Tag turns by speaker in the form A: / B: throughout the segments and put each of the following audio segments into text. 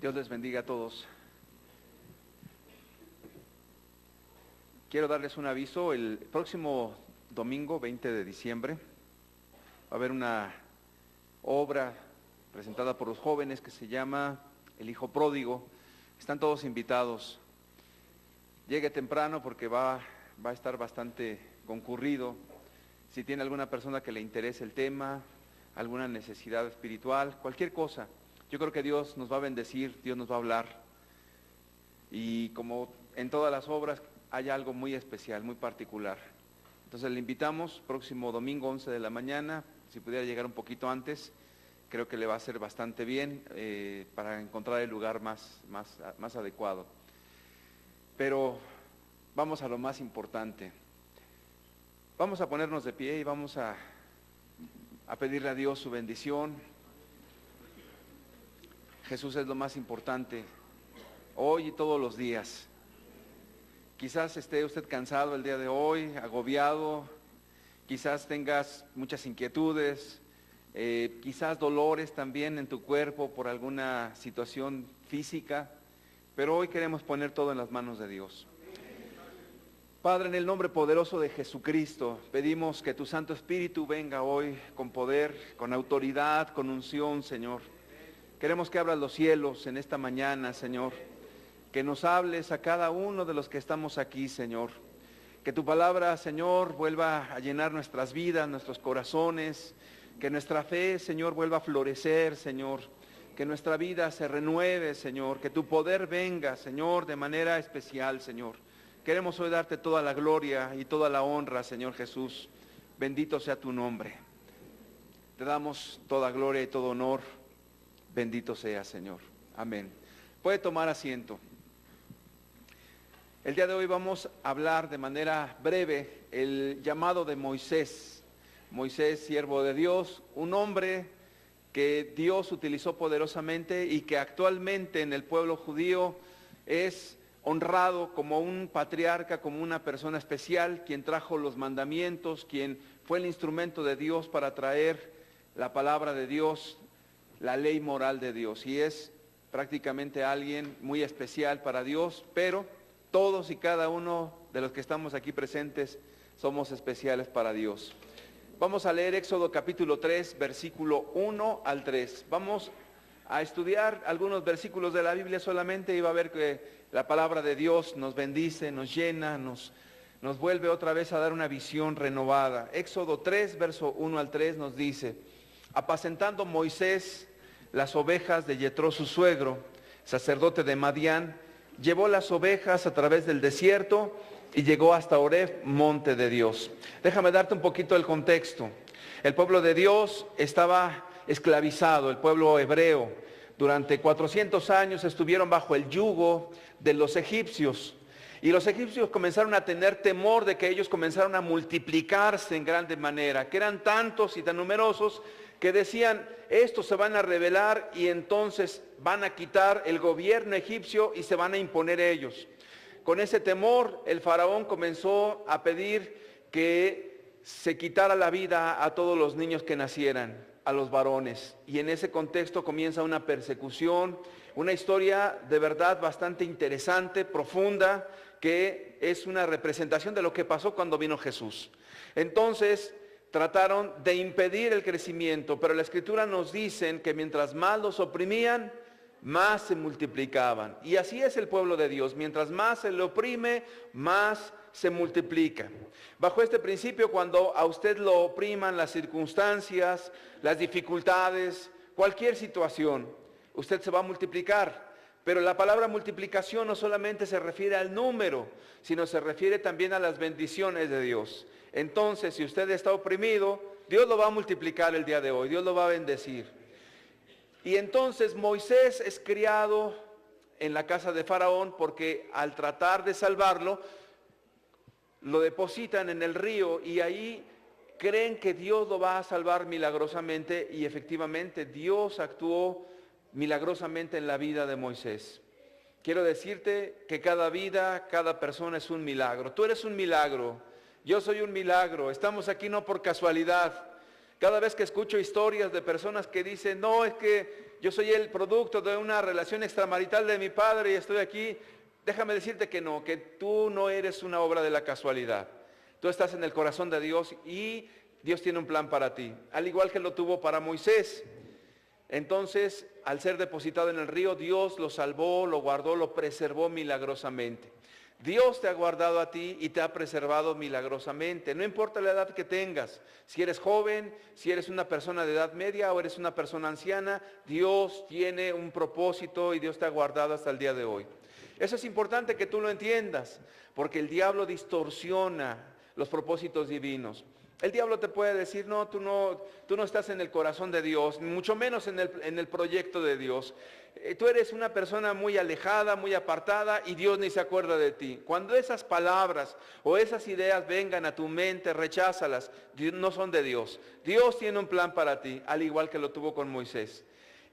A: Dios les bendiga a todos. Quiero darles un aviso. El próximo domingo, 20 de diciembre, va a haber una obra presentada por los jóvenes que se llama El Hijo Pródigo. Están todos invitados. Llegue temprano porque va a estar bastante concurrido. Si tiene alguna persona que le interese el tema, alguna necesidad espiritual, cualquier cosa, yo creo que Dios nos va a bendecir, Dios nos va a hablar. Y como en todas las obras, hay algo muy especial, muy particular. Entonces le invitamos, próximo domingo 11 de la mañana, si pudiera llegar un poquito antes, creo que le va a hacer bastante bien para encontrar el lugar más adecuado. Pero vamos a lo más importante. Vamos a ponernos de pie y vamos a pedirle a Dios su bendición. Jesús es lo más importante, hoy y todos los días. Quizás esté usted cansado el día de hoy, agobiado, quizás tengas muchas inquietudes, quizás dolores también en tu cuerpo por alguna situación física, pero hoy queremos poner todo en las manos de Dios. Padre, en el nombre poderoso de Jesucristo, pedimos que tu Santo Espíritu venga hoy con poder, con autoridad, con unción, Señor. Queremos que abras los cielos en esta mañana, Señor. Que nos hables a cada uno de los que estamos aquí, Señor. Que tu palabra, Señor, vuelva a llenar nuestras vidas, nuestros corazones. Que nuestra fe, Señor, vuelva a florecer, Señor. Que nuestra vida se renueve, Señor. Que tu poder venga, Señor, de manera especial, Señor. Queremos hoy darte toda la gloria y toda la honra, Señor Jesús. Bendito sea tu nombre. Te damos toda gloria y todo honor. Bendito sea, Señor. Amén. Puede tomar asiento. El día de hoy vamos a hablar de manera breve el llamado de Moisés. Moisés, siervo de Dios, un hombre que Dios utilizó poderosamente y que actualmente en el pueblo judío es honrado como un patriarca, como una persona especial, quien trajo los mandamientos, quien fue el instrumento de Dios para traer la palabra de Dios, la ley moral de Dios, y es prácticamente alguien muy especial para Dios, pero todos y cada uno de los que estamos aquí presentes somos especiales para Dios. Vamos a leer Éxodo capítulo 3, versículo 1 al 3. Vamos a estudiar algunos versículos de la Biblia solamente y va a ver que la palabra de Dios nos bendice, nos llena, nos vuelve otra vez a dar una visión renovada. Éxodo 3, verso 1 al 3 nos dice: apacentando Moisés las ovejas de Yetró su suegro, sacerdote de Madián, llevó las ovejas a través del desierto y llegó hasta Horeb, monte de Dios. Déjame darte un poquito el contexto. El pueblo de Dios estaba esclavizado, el pueblo hebreo. Durante 400 años estuvieron bajo el yugo de los egipcios. Y los egipcios comenzaron a tener temor de que ellos comenzaron a multiplicarse en grande manera, que eran tantos y tan numerosos que decían, estos se van a rebelar y entonces van a quitar el gobierno egipcio y se van a imponer ellos. Con ese temor, el faraón comenzó a pedir que se quitara la vida a todos los niños que nacieran, a los varones. Y en ese contexto comienza una persecución, una historia de verdad bastante interesante, profunda, que es una representación de lo que pasó cuando vino Jesús. Entonces trataron de impedir el crecimiento, pero la Escritura nos dice que mientras más los oprimían, más se multiplicaban. Y así es el pueblo de Dios, mientras más se le oprime, más se multiplica. Bajo este principio, cuando a usted lo opriman las circunstancias, las dificultades, cualquier situación, usted se va a multiplicar. Pero la palabra multiplicación no solamente se refiere al número, sino se refiere también a las bendiciones de Dios. Entonces, si usted está oprimido, Dios lo va a multiplicar el día de hoy, Dios lo va a bendecir. Y entonces Moisés es criado en la casa de Faraón porque al tratar de salvarlo, lo depositan en el río y ahí creen que Dios lo va a salvar milagrosamente y efectivamente Dios actuó milagrosamente en la vida de Moisés. Quiero decirte que cada vida, cada persona es un milagro. Tú eres un milagro, yo soy un milagro, estamos aquí no por casualidad. Cada vez que escucho historias de personas que dicen, no, es que yo soy el producto de una relación extramarital de mi padre y estoy aquí, déjame decirte que no, que tú no eres una obra de la casualidad. Tú estás en el corazón de Dios y Dios tiene un plan para ti, al igual que lo tuvo para Moisés. Entonces, al ser depositado en el río, Dios lo salvó, lo guardó, lo preservó milagrosamente. Dios te ha guardado a ti y te ha preservado milagrosamente. No importa la edad que tengas, si eres joven, si eres una persona de edad media o eres una persona anciana, Dios tiene un propósito y Dios te ha guardado hasta el día de hoy. Eso es importante que tú lo entiendas, porque el diablo distorsiona los propósitos divinos. El diablo te puede decir, no, tú no estás en el corazón de Dios, mucho menos en el proyecto de Dios. Tú eres una persona muy alejada, muy apartada y Dios ni se acuerda de ti. Cuando esas palabras o esas ideas vengan a tu mente, recházalas, no son de Dios. Dios tiene un plan para ti, al igual que lo tuvo con Moisés.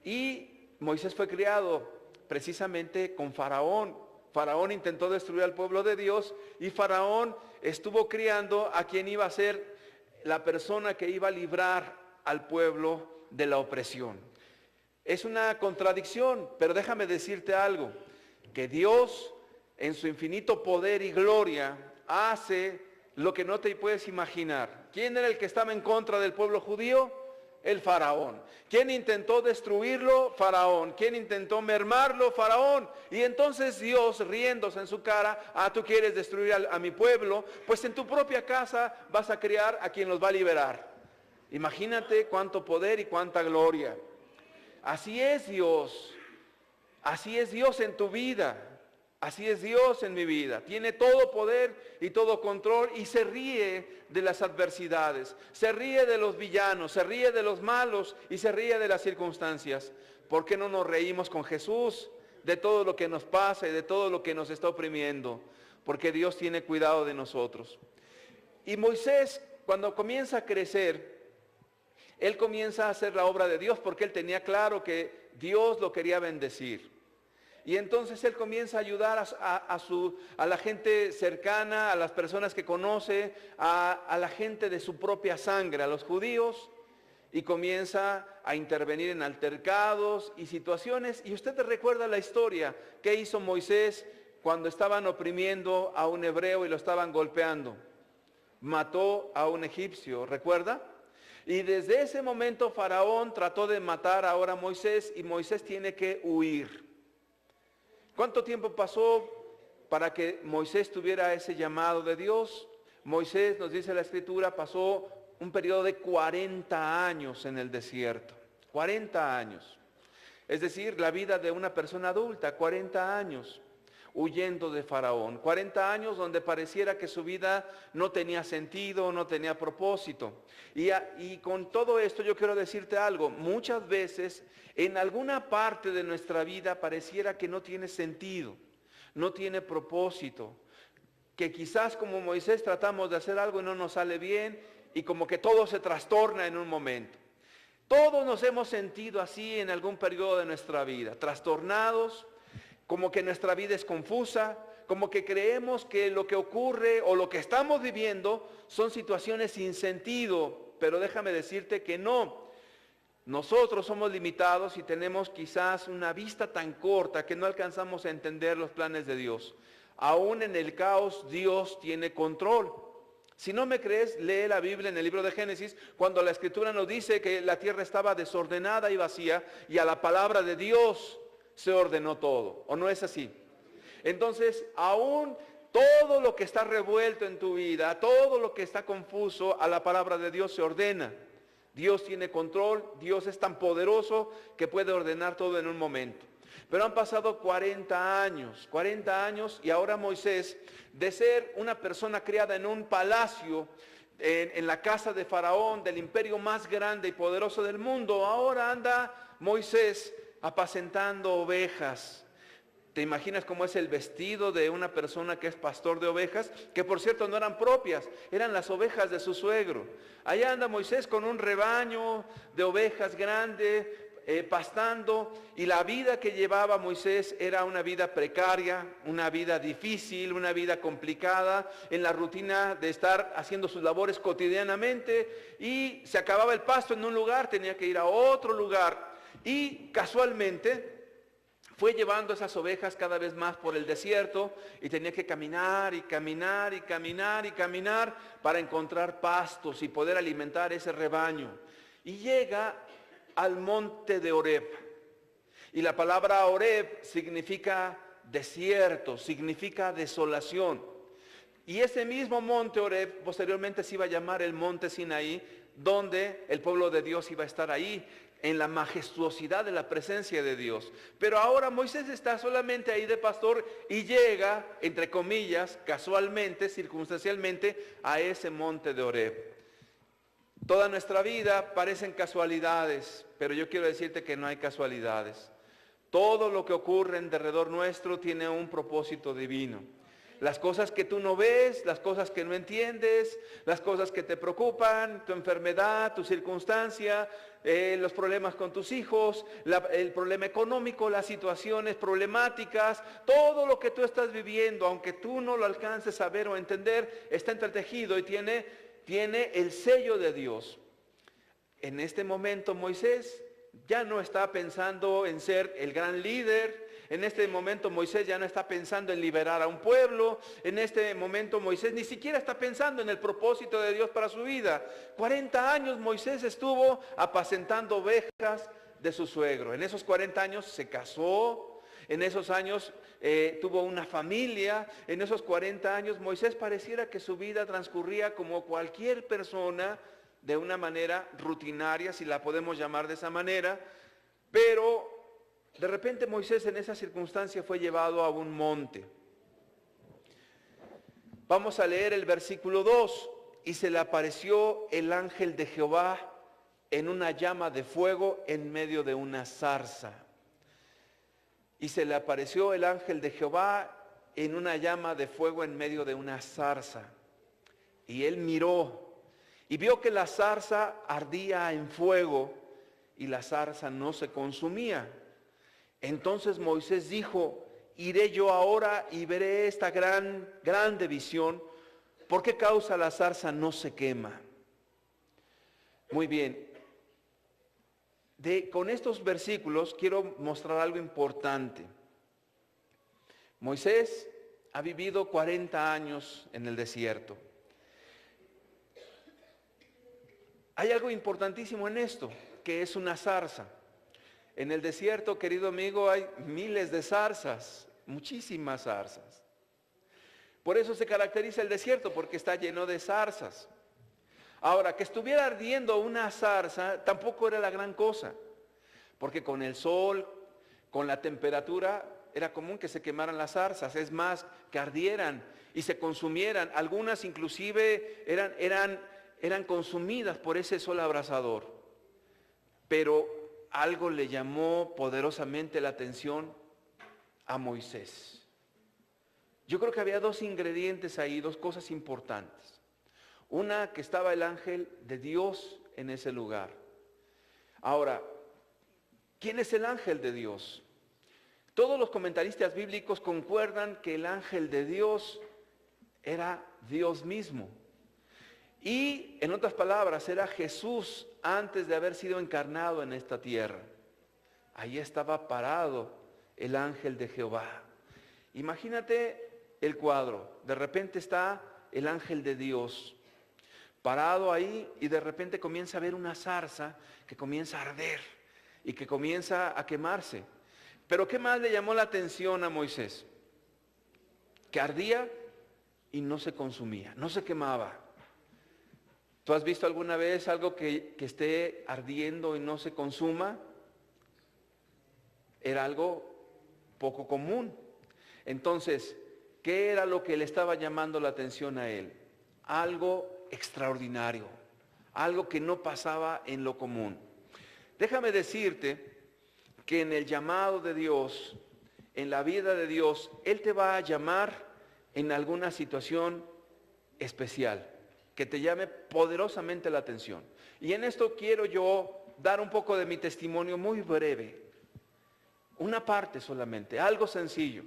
A: Y Moisés fue criado precisamente con Faraón. Faraón intentó destruir al pueblo de Dios y Faraón estuvo criando a quien iba a ser la persona que iba a librar al pueblo de la opresión. Es una contradicción, pero déjame decirte algo, que Dios en su infinito poder y gloria hace lo que no te puedes imaginar. ¿Quién era el que estaba en contra del pueblo judío? El faraón. ¿Quién intentó destruirlo? Faraón. ¿Quién intentó mermarlo? Faraón. Y entonces Dios, riéndose en su cara, tú quieres destruir a mi pueblo, pues en tu propia casa vas a criar a quien los va a liberar. Imagínate cuánto poder y cuánta gloria. Así es Dios en tu vida. Así es Dios en mi vida. Tiene todo poder y todo control y se ríe de las adversidades. Se ríe de los villanos, se ríe de los malos y se ríe de las circunstancias. ¿Por qué no nos reímos con Jesús de todo lo que nos pasa y de todo lo que nos está oprimiendo? Porque Dios tiene cuidado de nosotros. Y Moisés, cuando comienza a crecer, él comienza a hacer la obra de Dios porque él tenía claro que Dios lo quería bendecir. Y entonces él comienza a ayudar a la gente cercana, a las personas que conoce, a la gente de su propia sangre, a los judíos, y comienza a intervenir en altercados y situaciones. Y usted recuerda la historia que hizo Moisés cuando estaban oprimiendo a un hebreo y lo estaban golpeando. Mató a un egipcio, ¿recuerda? Y desde ese momento Faraón trató de matar ahora a Moisés y Moisés tiene que huir. ¿Cuánto tiempo pasó para que Moisés tuviera ese llamado de Dios? Moisés, nos dice la Escritura, pasó un periodo de 40 años en el desierto. 40 años. Es decir, la vida de una persona adulta, 40 años, huyendo de Faraón. 40 años donde pareciera que su vida no tenía sentido, no tenía propósito. Y con todo esto yo quiero decirte algo. Muchas veces en alguna parte de nuestra vida pareciera que no tiene sentido, no tiene propósito. Que quizás como Moisés tratamos de hacer algo y no nos sale bien y como que todo se trastorna en un momento. Todos nos hemos sentido así en algún periodo de nuestra vida, trastornados, como que nuestra vida es confusa, como que creemos que lo que ocurre o lo que estamos viviendo son situaciones sin sentido, pero déjame decirte que no. Nosotros somos limitados y tenemos quizás una vista tan corta que no alcanzamos a entender los planes de Dios. Aún en el caos, Dios tiene control. Si no me crees, lee la Biblia en el libro de Génesis, cuando la Escritura nos dice que la tierra estaba desordenada y vacía, y a la palabra de Dios se ordenó todo, ¿o no es así? Entonces, aún todo lo que está revuelto en tu vida, todo lo que está confuso, a la palabra de Dios se ordena. Dios tiene control, Dios es tan poderoso que puede ordenar todo en un momento. Pero han pasado 40 años y ahora Moisés, de ser una persona criada en un palacio, en la casa de Faraón, del imperio más grande y poderoso del mundo, ahora anda Moisés apacentando ovejas. ¿Te imaginas cómo es el vestido de una persona que es pastor de ovejas? Que por cierto no eran propias, eran las ovejas de su suegro. Allá anda Moisés con un rebaño de ovejas grande, pastando, y la vida que llevaba Moisés era una vida precaria, una vida difícil, una vida complicada, en la rutina de estar haciendo sus labores cotidianamente, y se acababa el pasto en un lugar, tenía que ir a otro lugar, y casualmente fue llevando esas ovejas cada vez más por el desierto y tenía que caminar y caminar y caminar y caminar para encontrar pastos y poder alimentar ese rebaño. Y llega al monte de Horeb. Y la palabra Horeb significa desierto, significa desolación. Y ese mismo monte Horeb posteriormente se iba a llamar el monte Sinaí, donde el pueblo de Dios iba a estar ahí, en la majestuosidad de la presencia de Dios. Pero ahora Moisés está solamente ahí de pastor y llega, entre comillas, casualmente, circunstancialmente, a ese monte de Horeb. Toda nuestra vida parecen casualidades, pero yo quiero decirte que no hay casualidades. Todo lo que ocurre en derredor nuestro tiene un propósito divino. Las cosas que tú no ves, las cosas que no entiendes, las cosas que te preocupan, tu enfermedad, tu circunstancia, los problemas con tus hijos, el problema económico, las situaciones problemáticas, todo lo que tú estás viviendo, aunque tú no lo alcances a ver o entender, está entretejido y tiene el sello de Dios. En este momento Moisés ya no está pensando en ser el gran líder. En este momento Moisés ya no está pensando en liberar a un pueblo. En este momento Moisés ni siquiera está pensando en el propósito de Dios para su vida. 40 años Moisés estuvo apacentando ovejas de su suegro. En esos 40 años se casó. En esos años tuvo una familia. En esos 40 años Moisés pareciera que su vida transcurría como cualquier persona, de una manera rutinaria, si la podemos llamar de esa manera. Pero de repente Moisés en esa circunstancia fue llevado a un monte. Vamos a leer el versículo 2. Y se le apareció el ángel de Jehová en una llama de fuego en medio de una zarza. Y se le apareció el ángel de Jehová en una llama de fuego en medio de una zarza. Y él miró y vio que la zarza ardía en fuego y la zarza no se consumía. Entonces Moisés dijo: iré yo ahora y veré esta grande visión. ¿Por qué causa la zarza no se quema? Muy bien. Con estos versículos quiero mostrar algo importante. Moisés ha vivido 40 años en el desierto. Hay algo importantísimo en esto, que es una zarza. En el desierto, querido amigo, hay miles de zarzas, muchísimas zarzas. Por eso se caracteriza el desierto, porque está lleno de zarzas. Ahora, que estuviera ardiendo una zarza tampoco era la gran cosa, porque con el sol, con la temperatura, era común que se quemaran las zarzas, es más, que ardieran y se consumieran. Algunas inclusive eran consumidas por ese sol abrasador. Pero algo le llamó poderosamente la atención a Moisés. Yo creo que había dos ingredientes ahí, dos cosas importantes. Una, que estaba el ángel de Dios en ese lugar. Ahora, ¿quién es el ángel de Dios? Todos los comentaristas bíblicos concuerdan que el ángel de Dios era Dios mismo. Y, en otras palabras, era Jesús antes de haber sido encarnado en esta tierra. Ahí estaba parado el ángel de Jehová. Imagínate el cuadro. De repente está el ángel de Dios parado ahí y de repente comienza a ver una zarza que comienza a arder y que comienza a quemarse. Pero ¿qué más le llamó la atención a Moisés? Que ardía y no se consumía, no se quemaba. ¿Tú has visto alguna vez algo que esté ardiendo y no se consuma? Era algo poco común. Entonces, ¿qué era lo que le estaba llamando la atención a él? Algo extraordinario, algo que no pasaba en lo común. Déjame decirte que en el llamado de Dios, en la vida de Dios, Él te va a llamar en alguna situación especial, que te llame poderosamente la atención. Y en esto quiero yo dar un poco de mi testimonio muy breve. Una parte solamente, algo sencillo.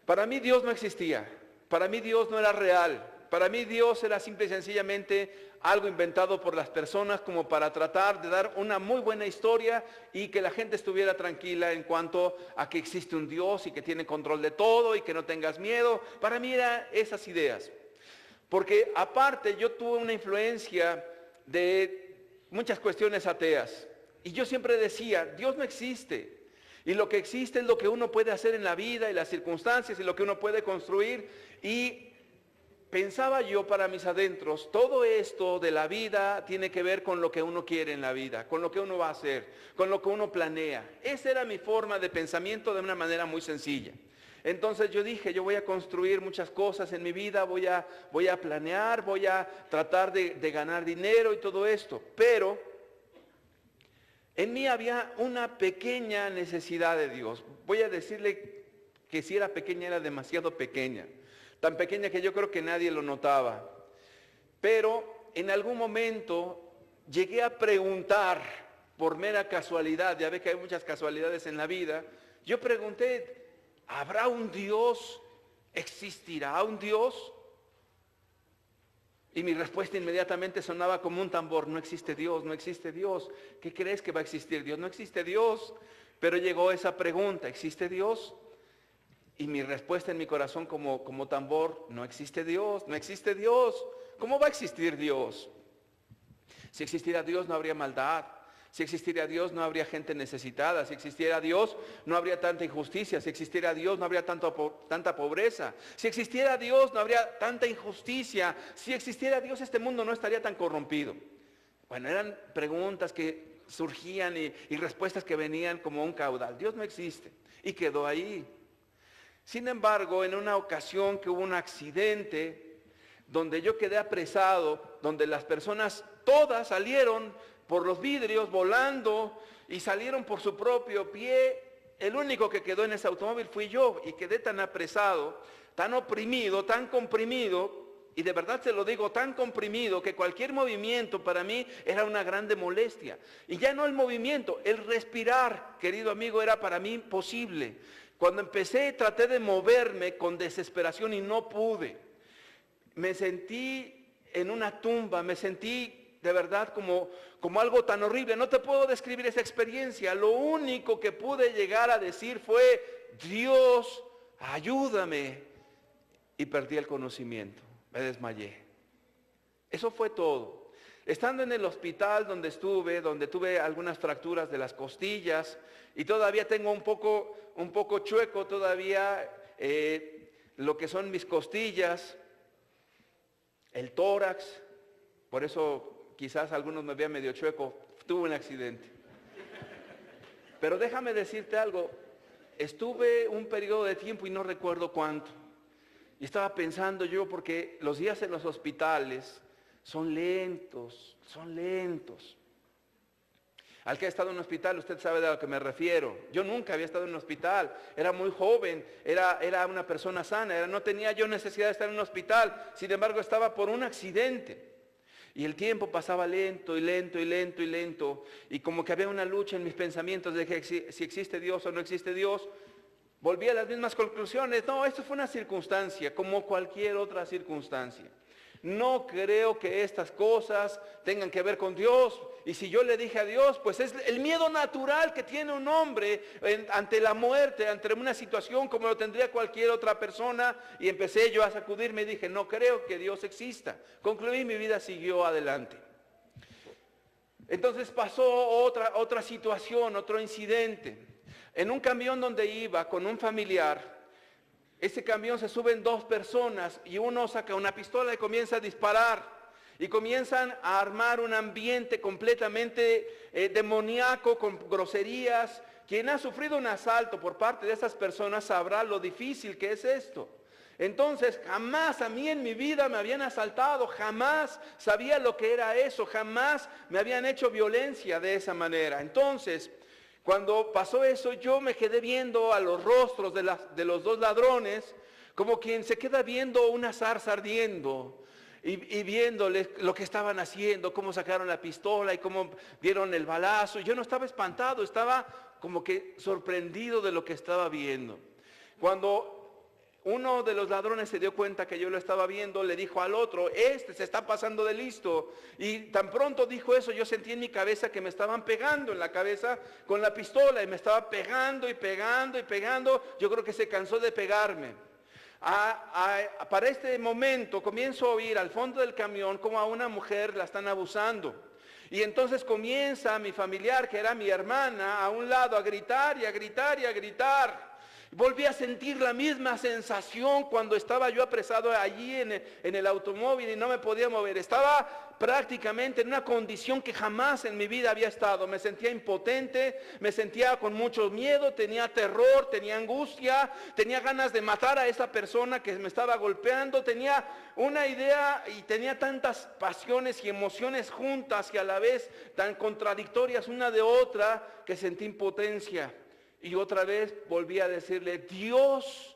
A: Para mí Dios no existía, para mí Dios no era real, para mí Dios era simple y sencillamente algo inventado por las personas como para tratar de dar una muy buena historia y que la gente estuviera tranquila en cuanto a que existe un Dios y que tiene control de todo y que no tengas miedo. Para mí eran esas ideas. Porque aparte yo tuve una influencia de muchas cuestiones ateas. Y yo siempre decía, Dios no existe. Y lo que existe es lo que uno puede hacer en la vida y las circunstancias y lo que uno puede construir. Y pensaba yo para mis adentros, todo esto de la vida tiene que ver con lo que uno quiere en la vida, con lo que uno va a hacer, con lo que uno planea. Esa era mi forma de pensamiento de una manera muy sencilla. Entonces yo dije, yo voy a construir muchas cosas en mi vida, voy a planear, voy a tratar de ganar dinero y todo esto. Pero en mí había una pequeña necesidad de Dios. Voy a decirle que si era pequeña, era demasiado pequeña. Tan pequeña que yo creo que nadie lo notaba. Pero en algún momento llegué a preguntar, por mera casualidad, ya ve que hay muchas casualidades en la vida, yo pregunté, ¿habrá un Dios? ¿Existirá un Dios? Y mi respuesta inmediatamente sonaba como un tambor, no existe Dios, no existe Dios. ¿Qué crees que va a existir Dios? No existe Dios. Pero llegó esa pregunta, ¿existe Dios? Y mi respuesta en mi corazón como tambor, no existe Dios, no existe Dios. ¿Cómo va a existir Dios? Si existiera Dios no habría maldad. Si existiera Dios no habría gente necesitada. Si existiera Dios no habría tanta injusticia. Si existiera Dios no habría tanta pobreza. Si existiera Dios no habría tanta injusticia. Si existiera Dios este mundo no estaría tan corrompido. Bueno, eran preguntas que surgían y respuestas que venían como un caudal. Dios no existe. Y quedó ahí. Sin embargo, en una ocasión que hubo un accidente donde yo quedé apresado, donde las personas todas salieron por los vidrios volando y salieron por su propio pie, el único que quedó en ese automóvil fui yo y quedé tan apresado, tan oprimido, tan comprimido, y de verdad se lo digo, tan comprimido que cualquier movimiento para mí era una grande molestia. Y ya no el movimiento, el respirar, querido amigo, era para mí imposible. Cuando empecé traté de moverme con desesperación y no pude. Me sentí en una tumba, me sentí de verdad como algo tan horrible. No te puedo describir esa experiencia. Lo único que pude llegar a decir fue, Dios, ayúdame. Y perdí el conocimiento, me desmayé. Eso fue todo. Estando en el hospital donde estuve, donde tuve algunas fracturas de las costillas y todavía tengo un poco chueco todavía lo que son mis costillas, el tórax, por eso quizás algunos me vean medio chueco, tuve un accidente. Pero déjame decirte algo, estuve un periodo de tiempo y no recuerdo cuánto. Y estaba pensando yo, porque los días en los hospitales son lentos, son lentos. Al que ha estado en un hospital, usted sabe de a lo que me refiero. Yo nunca había estado en un hospital, era muy joven, era una persona sana, no tenía yo necesidad de estar en un hospital, sin embargo estaba por un accidente. Y el tiempo pasaba lento y lento y lento y lento, y como que había una lucha en mis pensamientos de que si existe Dios o no existe Dios. Volví a las mismas conclusiones. No, esto fue una circunstancia, como cualquier otra circunstancia. No creo que estas cosas tengan que ver con Dios. Y si yo le dije a Dios, pues es el miedo natural que tiene un hombre ante la muerte, ante una situación como lo tendría cualquier otra persona. Y empecé yo a sacudirme y dije, no creo que Dios exista. Concluí, mi vida siguió adelante. Entonces pasó otra situación, otro incidente. En un camión donde iba con un familiar, ese camión se suben dos personas y uno saca una pistola y comienza a disparar. Y comienzan a armar un ambiente completamente demoníaco, con groserías. Quien ha sufrido un asalto por parte de esas personas sabrá lo difícil que es esto. Entonces, jamás a mí en mi vida me habían asaltado, jamás sabía lo que era eso, jamás me habían hecho violencia de esa manera. Entonces, cuando pasó eso, yo me quedé viendo a los rostros de los dos ladrones, como quien se queda viendo una zarza ardiendo. y viéndoles lo que estaban haciendo, cómo sacaron la pistola y cómo dieron el balazo. Yo no estaba espantado, estaba como que sorprendido de lo que estaba viendo. Cuando uno de los ladrones se dio cuenta que yo lo estaba viendo, le dijo al otro, este se está pasando de listo. Y tan pronto dijo eso, yo sentí en mi cabeza que me estaban pegando en la cabeza con la pistola, y me estaba pegando y pegando y pegando. Yo creo que se cansó de pegarme. Para este momento comienzo a oír al fondo del camión como a una mujer la están abusando. Y entonces comienza mi familiar, que era mi hermana, a un lado a gritar y a gritar y a gritar. Volví a sentir la misma sensación cuando estaba yo apresado allí en el automóvil y no me podía mover. Estaba prácticamente en una condición que jamás en mi vida había estado. Me sentía impotente, me sentía con mucho miedo, tenía terror, tenía angustia, tenía ganas de matar a esa persona que me estaba golpeando. Tenía una idea y tenía tantas pasiones y emociones juntas y a la vez tan contradictorias una de otra, que sentí impotencia. Y otra vez volví a decirle, Dios,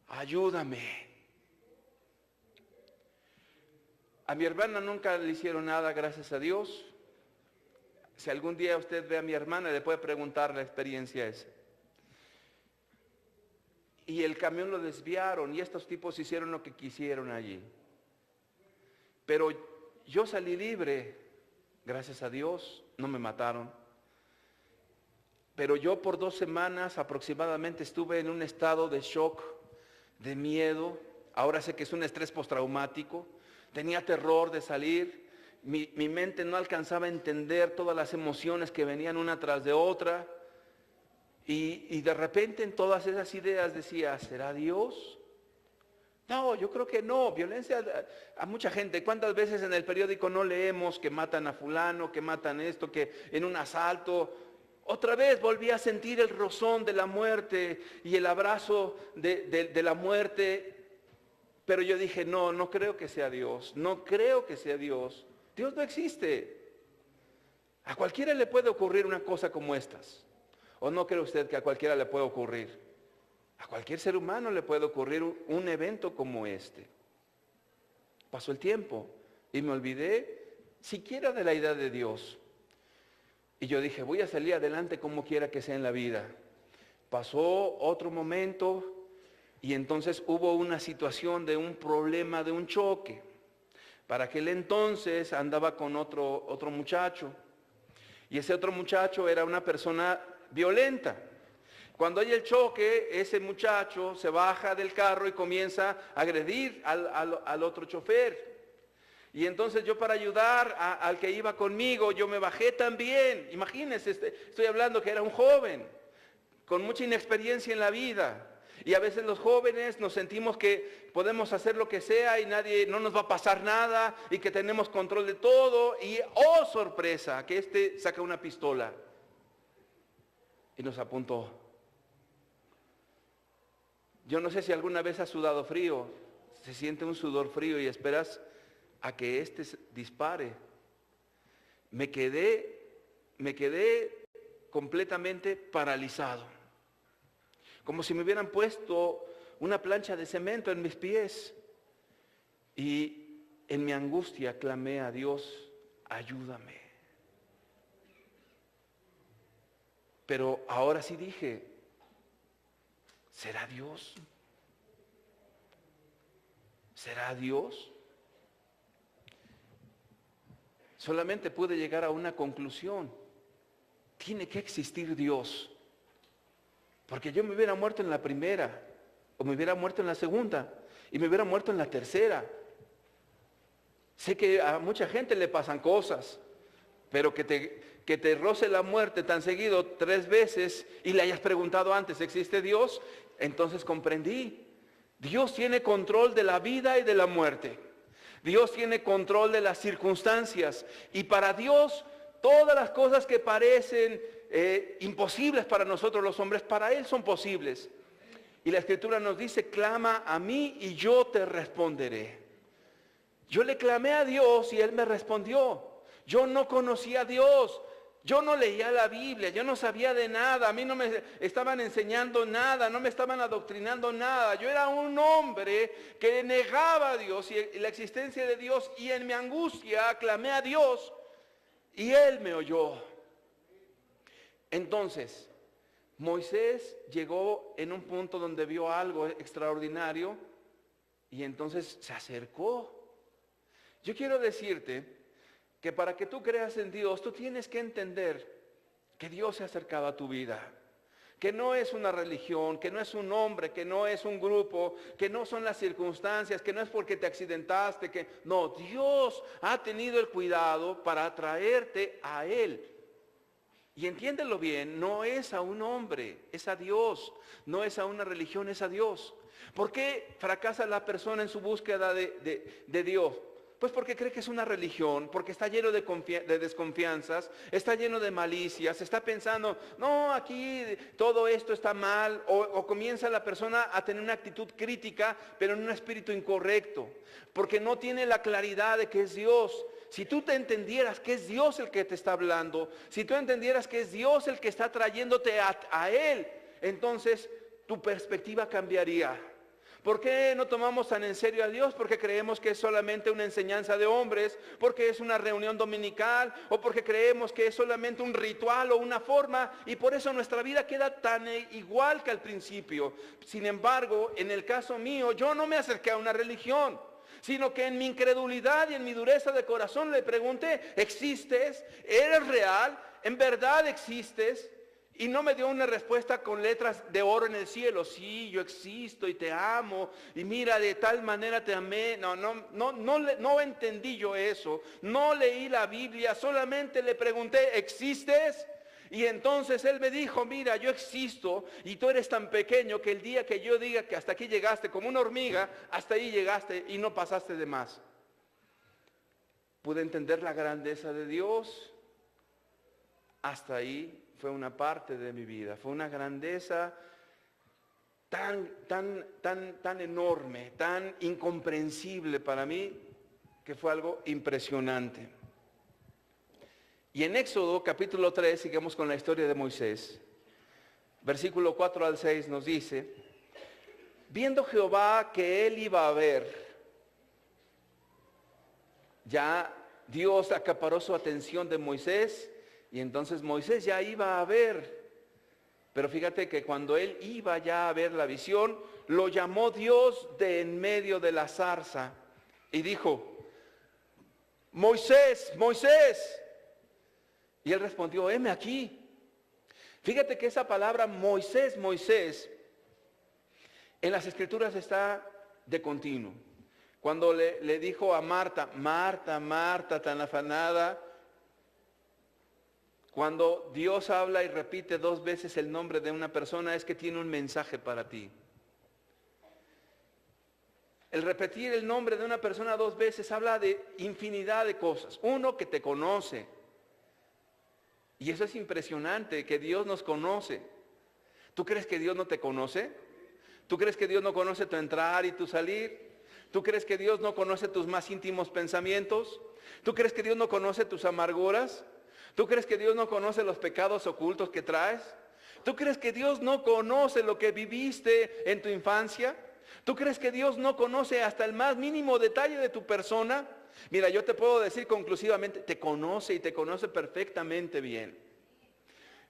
A: ayúdame. A mi hermana nunca le hicieron nada, gracias a Dios. Si algún día usted ve a mi hermana, le puede preguntar la experiencia esa. Y el camión lo desviaron y estos tipos hicieron lo que quisieron allí. Pero yo salí libre, gracias a Dios, no me mataron. Pero yo por 2 semanas aproximadamente estuve en un estado de shock, de miedo. Ahora sé que es un estrés postraumático. Tenía terror de salir. Mi mente no alcanzaba a entender todas las emociones que venían una tras de otra. Y de repente en todas esas ideas decía, ¿será Dios? No, yo creo que no. Violencia a mucha gente. ¿Cuántas veces en el periódico no leemos que matan a fulano, que matan esto, que en un asalto? Otra vez volví a sentir el rozón de la muerte y el abrazo de la muerte. Pero yo dije, no creo que sea Dios. No creo que sea Dios. Dios no existe. A cualquiera le puede ocurrir una cosa como estas. ¿O no cree usted que a cualquiera le puede ocurrir? A cualquier ser humano le puede ocurrir un evento como este. Pasó el tiempo y me olvidé siquiera de la idea de Dios. Y yo dije, voy a salir adelante como quiera que sea en la vida. Pasó otro momento y entonces hubo una situación de un problema, de un choque. Para aquel entonces andaba con otro muchacho. Y ese otro muchacho era una persona violenta. Cuando hay el choque, ese muchacho se baja del carro y comienza a agredir al otro chofer. Y entonces yo, para ayudar al que iba conmigo, yo me bajé también. Imagínense, estoy hablando que era un joven con mucha inexperiencia en la vida. Y a veces los jóvenes nos sentimos que podemos hacer lo que sea y no nos va a pasar nada y que tenemos control de todo. Y ¡oh, sorpresa! Que saca una pistola y nos apuntó. Yo no sé si alguna vez has sudado frío. Se siente un sudor frío y esperas a que dispare. Me quedé completamente paralizado, como si me hubieran puesto una plancha de cemento en mis pies. Y en mi angustia clamé a Dios, ayúdame. Pero ahora sí dije, ¿será Dios? ¿Será Dios? Solamente pude llegar a una conclusión. Tiene que existir Dios. Porque yo me hubiera muerto en la primera, o me hubiera muerto en la segunda, y me hubiera muerto en la tercera. Sé que a mucha gente le pasan cosas, pero que te roce la muerte tan seguido 3 veces y le hayas preguntado antes, ¿existe Dios? Entonces comprendí. Dios tiene control de la vida y de la muerte. Dios tiene control de las circunstancias. Y para Dios, todas las cosas que parecen imposibles para nosotros los hombres, para Él son posibles. Y la Escritura nos dice, clama a mí y yo te responderé. Yo le clamé a Dios y Él me respondió. Yo no conocía a Dios. Yo no leía la Biblia, yo no sabía de nada, a mí no me estaban enseñando nada, no me estaban adoctrinando nada. Yo era un hombre que negaba a Dios y la existencia de Dios, y en mi angustia clamé a Dios y Él me oyó. Entonces, Moisés llegó en un punto donde vio algo extraordinario y entonces se acercó. Yo quiero decirte que para que tú creas en Dios, tú tienes que entender que Dios se ha acercado a tu vida. Que no es una religión, que no es un hombre, que no es un grupo, que no son las circunstancias, que no es porque te accidentaste, que no, Dios ha tenido el cuidado para atraerte a Él. Y entiéndelo bien, no es a un hombre, es a Dios, no es a una religión, es a Dios. ¿Por qué fracasa la persona en su búsqueda de Dios? Pues porque cree que es una religión, porque está lleno de desconfianzas, está lleno de malicias, está pensando, no, aquí todo esto está mal, o comienza la persona a tener una actitud crítica, pero en un espíritu incorrecto, porque no tiene la claridad de que es Dios. Si tú te entendieras que es Dios el que te está hablando, si tú entendieras que es Dios el que está trayéndote a Él, entonces tu perspectiva cambiaría. ¿Por qué no tomamos tan en serio a Dios? Porque creemos que es solamente una enseñanza de hombres, porque es una reunión dominical, o porque creemos que es solamente un ritual o una forma, y por eso nuestra vida queda tan igual que al principio. Sin embargo, en el caso mío, yo no me acerqué a una religión, sino que en mi incredulidad y en mi dureza de corazón le pregunté, ¿existes? ¿Eres real? ¿En verdad existes? Y no me dio una respuesta con letras de oro en el cielo. Sí, yo existo y te amo. Y mira, de tal manera te amé. No entendí yo eso. No leí la Biblia. Solamente le pregunté, ¿existes? Y entonces él me dijo, mira, yo existo y tú eres tan pequeño que el día que yo diga que hasta aquí llegaste como una hormiga, hasta ahí llegaste y no pasaste de más. Pude entender la grandeza de Dios. Hasta ahí fue una parte de mi vida, fue una grandeza tan enorme, tan incomprensible para mí, que fue algo impresionante. Y en Éxodo capítulo 3, sigamos con la historia de Moisés, versículo 4 al 6 nos dice, viendo Jehová que él iba a ver, ya Dios acaparó su atención de Moisés, y entonces Moisés ya iba a ver, pero fíjate que cuando él iba ya a ver la visión, lo llamó Dios de en medio de la zarza y dijo, Moisés, Moisés. Y él respondió, heme aquí. Fíjate que esa palabra Moisés, Moisés, en las escrituras está de continuo. Cuando le dijo a Marta, Marta, Marta, tan afanada, cuando Dios habla y repite 2 veces el nombre de una persona, es que tiene un mensaje para ti. El repetir el nombre de una persona 2 veces habla de infinidad de cosas. Uno, que te conoce. Y eso es impresionante, que Dios nos conoce. ¿Tú crees que Dios no te conoce? ¿Tú crees que Dios no conoce tu entrar y tu salir? ¿Tú crees que Dios no conoce tus más íntimos pensamientos? ¿Tú crees que Dios no conoce tus amarguras? ¿Tú crees que Dios no conoce los pecados ocultos que traes? ¿Tú crees que Dios no conoce lo que viviste en tu infancia? ¿Tú crees que Dios no conoce hasta el más mínimo detalle de tu persona? Mira, yo te puedo decir conclusivamente, te conoce y te conoce perfectamente bien.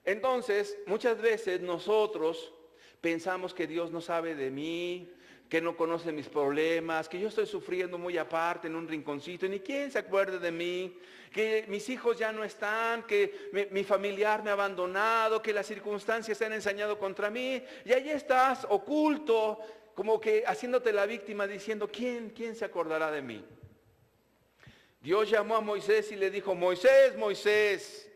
A: Entonces, muchas veces nosotros pensamos que Dios no sabe de mí, que no conoce mis problemas, que yo estoy sufriendo muy aparte en un rinconcito y ni quién se acuerde de mí, que mis hijos ya no están, que mi familiar me ha abandonado, que las circunstancias se han ensañado contra mí, y ahí estás oculto, como que haciéndote la víctima, diciendo, ¿quién se acordará de mí? Dios llamó a Moisés y le dijo, Moisés, Moisés,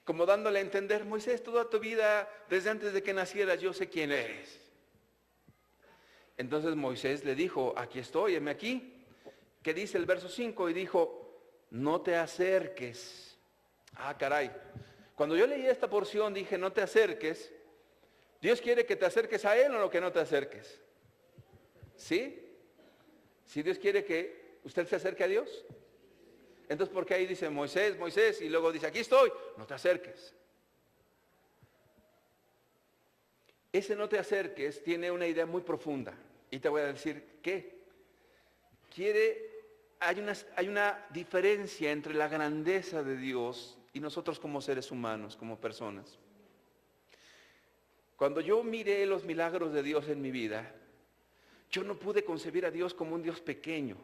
A: como dándole a entender, Moisés, toda tu vida, desde antes de que nacieras, yo sé quién eres. Entonces Moisés le dijo, aquí estoy, heme aquí. ¿Qué dice el verso 5? Y dijo, no te acerques. Ah, caray. Cuando yo leí esta porción dije, no te acerques. ¿Dios quiere que te acerques a Él o que no te acerques? ¿Sí? ¿Sí Dios quiere que usted se acerque a Dios? Entonces, ¿por qué ahí dice Moisés, Moisés? Y luego dice, aquí estoy, no te acerques. Ese no te acerques tiene una idea muy profunda. Y te voy a decir, ¿qué? Hay una diferencia entre la grandeza de Dios y nosotros como seres humanos, como personas. Cuando yo miré los milagros de Dios en mi vida, yo no pude concebir a Dios como un Dios pequeño.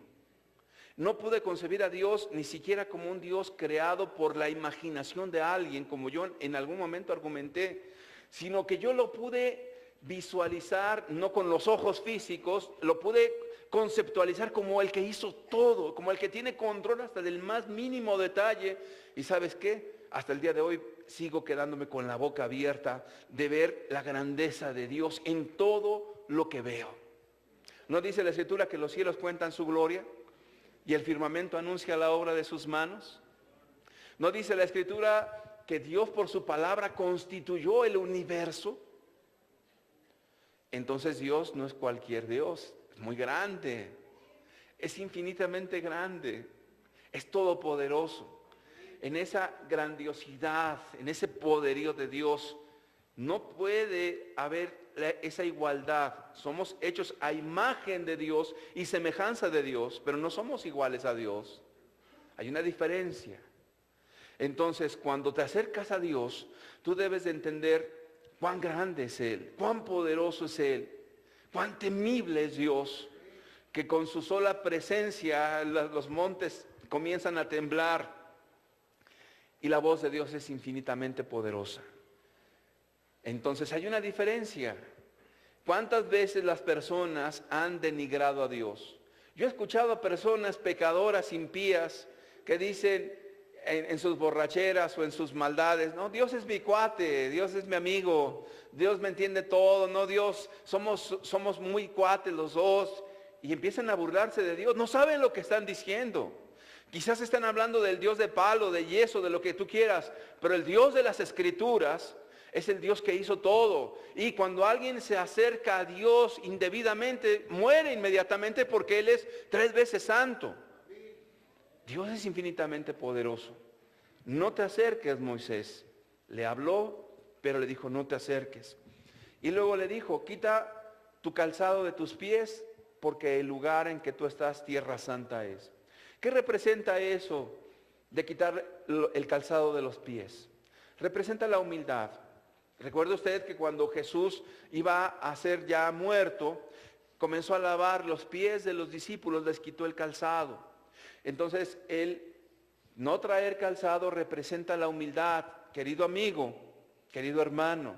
A: No pude concebir a Dios ni siquiera como un Dios creado por la imaginación de alguien, como yo en algún momento argumenté, sino que yo lo pude visualizar, no con los ojos físicos, lo pude conceptualizar como el que hizo todo, como el que tiene control hasta del más mínimo detalle. ¿Y sabes qué? Hasta el día de hoy sigo quedándome con la boca abierta de ver la grandeza de Dios en todo lo que veo. ¿No dice la Escritura que los cielos cuentan su gloria y el firmamento anuncia la obra de sus manos? ¿No dice la Escritura que Dios por su palabra constituyó el universo? Entonces Dios no es cualquier Dios, es muy grande, es infinitamente grande, es todopoderoso. En esa grandiosidad, en ese poderío de Dios, no puede haber esa igualdad. Somos hechos a imagen de Dios y semejanza de Dios, pero no somos iguales a Dios. Hay una diferencia. Entonces, cuando te acercas a Dios, tú debes de entender cuán grande es Él, cuán poderoso es Él, cuán temible es Dios, que con su sola presencia los montes comienzan a temblar y la voz de Dios es infinitamente poderosa. Entonces hay una diferencia. ¿Cuántas veces las personas han denigrado a Dios? Yo he escuchado a personas pecadoras, impías, que dicen en sus borracheras o en sus maldades, no, Dios es mi cuate, Dios es mi amigo, Dios me entiende todo, no, Dios, somos muy cuates los dos, y empiezan a burlarse de Dios, no saben lo que están diciendo. Quizás están hablando del Dios de palo, de yeso, de lo que tú quieras, pero el Dios de las Escrituras es el Dios que hizo todo. Y cuando alguien se acerca a Dios indebidamente, muere inmediatamente porque Él es 3 veces santo. Dios es infinitamente poderoso. No te acerques, Moisés. Le habló, pero le dijo, no te acerques. Y luego le dijo, quita tu calzado de tus pies, porque el lugar en que tú estás, tierra santa es. ¿Qué representa eso de quitar el calzado de los pies? Representa la humildad. Recuerde usted que cuando Jesús iba a ser ya muerto, comenzó a lavar los pies de los discípulos, les quitó el calzado. Entonces, el no traer calzado representa la humildad. Querido amigo, querido hermano,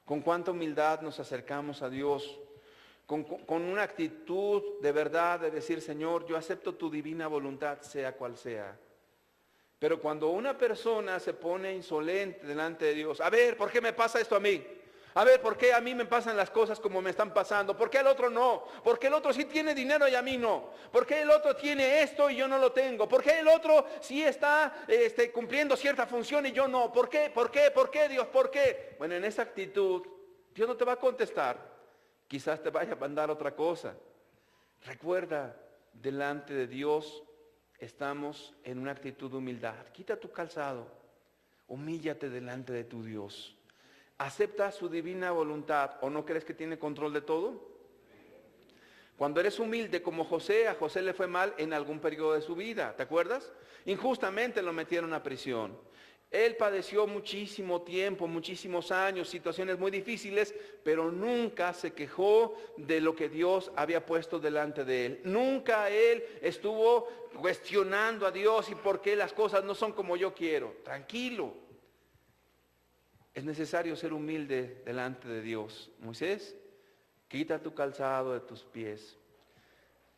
A: con cuánta humildad nos acercamos a Dios. Con una actitud de verdad de decir, Señor, yo acepto tu divina voluntad, sea cual sea. Pero cuando una persona se pone insolente delante de Dios, a ver, ¿por qué me pasa esto a mí? A ver, ¿por qué a mí me pasan las cosas como me están pasando? ¿Por qué al otro no? ¿Por qué el otro sí tiene dinero y a mí no? ¿Por qué el otro tiene esto y yo no lo tengo? ¿Por qué el otro sí está cumpliendo cierta función y yo no? ¿Por qué? ¿Por qué? ¿Por qué, Dios? ¿Por qué? Bueno, en esa actitud, Dios no te va a contestar. Quizás te vaya a mandar otra cosa. Recuerda, delante de Dios estamos en una actitud de humildad. Quita tu calzado, humíllate delante de tu Dios. Acepta su divina voluntad, ¿o no crees que tiene control de todo? Cuando eres humilde como José, a José le fue mal en algún periodo de su vida, ¿te acuerdas? Injustamente lo metieron a prisión. Él padeció muchísimo tiempo, muchísimos años, situaciones muy difíciles, pero nunca se quejó de lo que Dios había puesto delante de él. Nunca él estuvo cuestionando a Dios y por qué las cosas no son como yo quiero. Tranquilo. Es necesario ser humilde delante de Dios. Moisés, quita tu calzado de tus pies.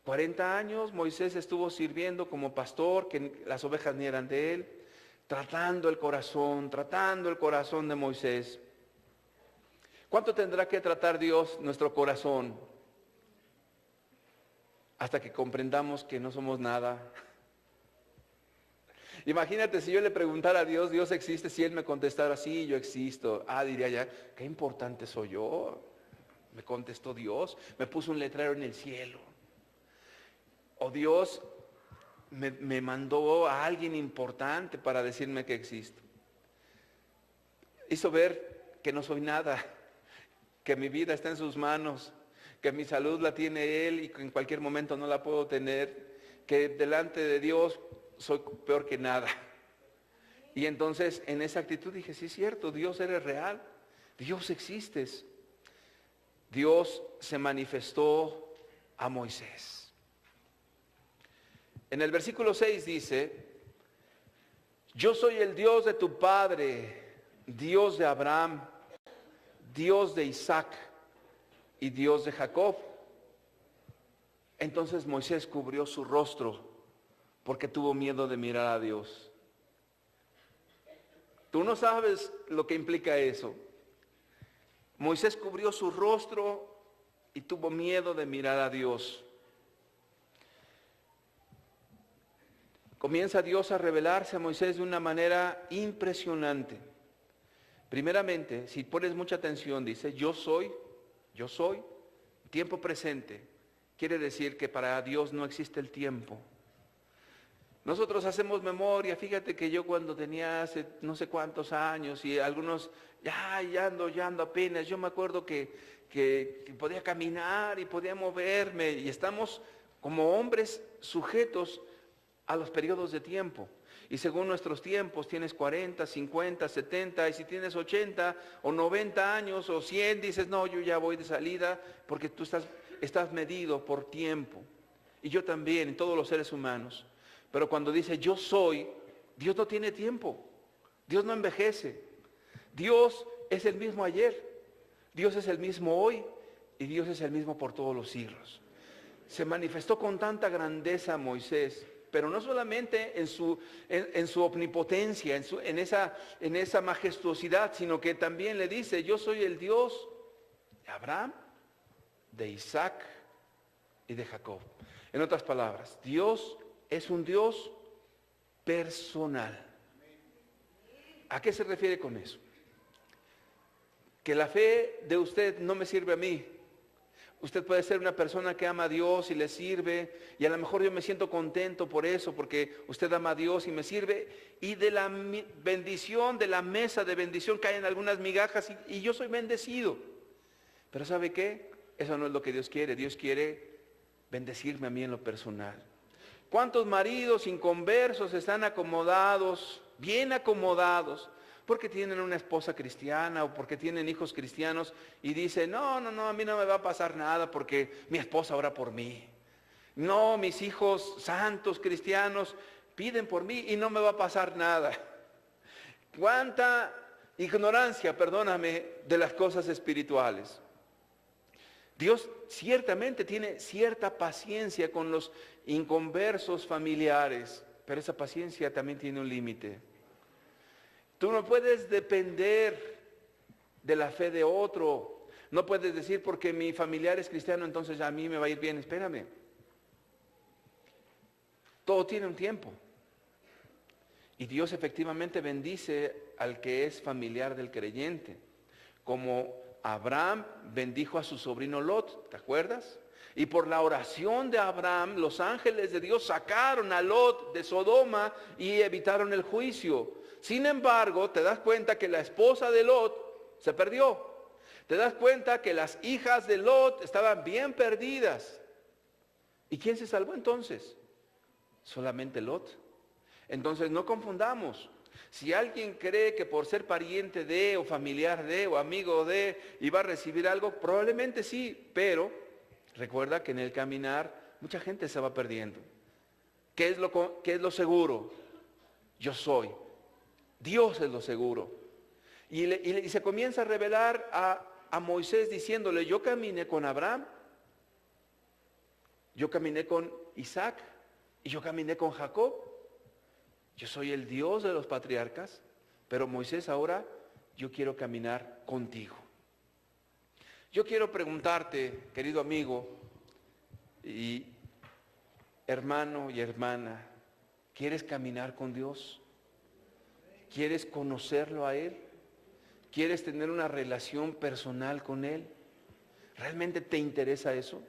A: 40 años Moisés estuvo sirviendo como pastor, que las ovejas ni eran de él. Tratando el corazón de Moisés. ¿Cuánto tendrá que tratar Dios nuestro corazón? Hasta que comprendamos que no somos nada. Imagínate si yo le preguntara a Dios, ¿Dios existe? Si Él me contestara, sí, yo existo. Diría ya, qué importante soy yo. Me contestó Dios, me puso un letrero en el cielo. O Dios me mandó a alguien importante para decirme que existo. Hizo ver que no soy nada, que mi vida está en sus manos, que mi salud la tiene Él y que en cualquier momento no la puedo tener, que delante de Dios soy peor que nada. Y entonces en esa actitud dije, sí es cierto, Dios eres real, Dios existes. Dios se manifestó a Moisés. En el versículo 6 dice, yo soy el Dios de tu padre, Dios de Abraham, Dios de Isaac y Dios de Jacob. Entonces Moisés cubrió su rostro porque tuvo miedo de mirar a Dios. Tú no sabes lo que implica eso. Moisés cubrió su rostro y tuvo miedo de mirar a Dios. Comienza Dios a revelarse a Moisés de una manera impresionante. Primeramente, si pones mucha atención, dice, yo soy, tiempo presente. Quiere decir que para Dios no existe el tiempo. Nosotros hacemos memoria, fíjate que yo cuando tenía hace no sé cuántos años y algunos, ya ando apenas, yo me acuerdo que podía caminar y podía moverme y estamos como hombres sujetos a los periodos de tiempo. Y según nuestros tiempos, tienes 40, 50, 70, y si tienes 80 o 90 años o 100, dices, no, yo ya voy de salida, porque tú estás medido por tiempo. Y yo también, todos los seres humanos. Pero cuando dice yo soy, Dios no tiene tiempo. Dios no envejece. Dios es el mismo ayer. Dios es el mismo hoy. Y Dios es el mismo por todos los siglos. Se manifestó con tanta grandeza a Moisés, pero no solamente en su omnipotencia, en esa majestuosidad, sino que también le dice, yo soy el Dios de Abraham, de Isaac y de Jacob. En otras palabras, Dios es un Dios personal. ¿A qué se refiere con eso? Que la fe de usted no me sirve a mí. Usted puede ser una persona que ama a Dios y le sirve, y a lo mejor yo me siento contento por eso, porque usted ama a Dios y me sirve, y de la bendición, de la mesa de bendición caen algunas migajas y yo soy bendecido. Pero ¿sabe qué? Eso no es lo que Dios quiere. Dios quiere bendecirme a mí en lo personal. ¿Cuántos maridos inconversos están acomodados, bien acomodados, porque tienen una esposa cristiana o porque tienen hijos cristianos y dicen, no, a mí no me va a pasar nada porque mi esposa ora por mí? No, mis hijos santos cristianos piden por mí y no me va a pasar nada. Cuánta ignorancia, perdóname, de las cosas espirituales. Dios ciertamente tiene cierta paciencia con los inconversos familiares, pero esa paciencia también tiene un límite. Tú no puedes depender de la fe de otro. No puedes decir porque mi familiar es cristiano, entonces a mí me va a ir bien. Espérame. Todo tiene un tiempo. Y Dios efectivamente bendice al que es familiar del creyente. Como Abraham bendijo a su sobrino Lot, ¿te acuerdas? Y por la oración de Abraham, los ángeles de Dios sacaron a Lot de Sodoma y evitaron el juicio. Sin embargo, te das cuenta que la esposa de Lot se perdió. Te das cuenta que las hijas de Lot estaban bien perdidas. ¿Y quién se salvó entonces? Solamente Lot. Entonces no confundamos. Si alguien cree que por ser pariente de, o familiar de, o amigo de, iba a recibir algo, probablemente sí, pero recuerda que en el caminar mucha gente se va perdiendo. ¿Qué es lo seguro? Yo soy. Dios es lo seguro. Y se comienza a revelar a Moisés diciéndole, yo caminé con Abraham, yo caminé con Isaac y yo caminé con Jacob. Yo soy el Dios de los patriarcas, pero Moisés, ahora yo quiero caminar contigo. Yo quiero preguntarte, querido amigo y hermano y hermana, ¿quieres caminar con Dios? ¿Quieres conocerlo a Él? ¿Quieres tener una relación personal con Él? ¿Realmente te interesa eso?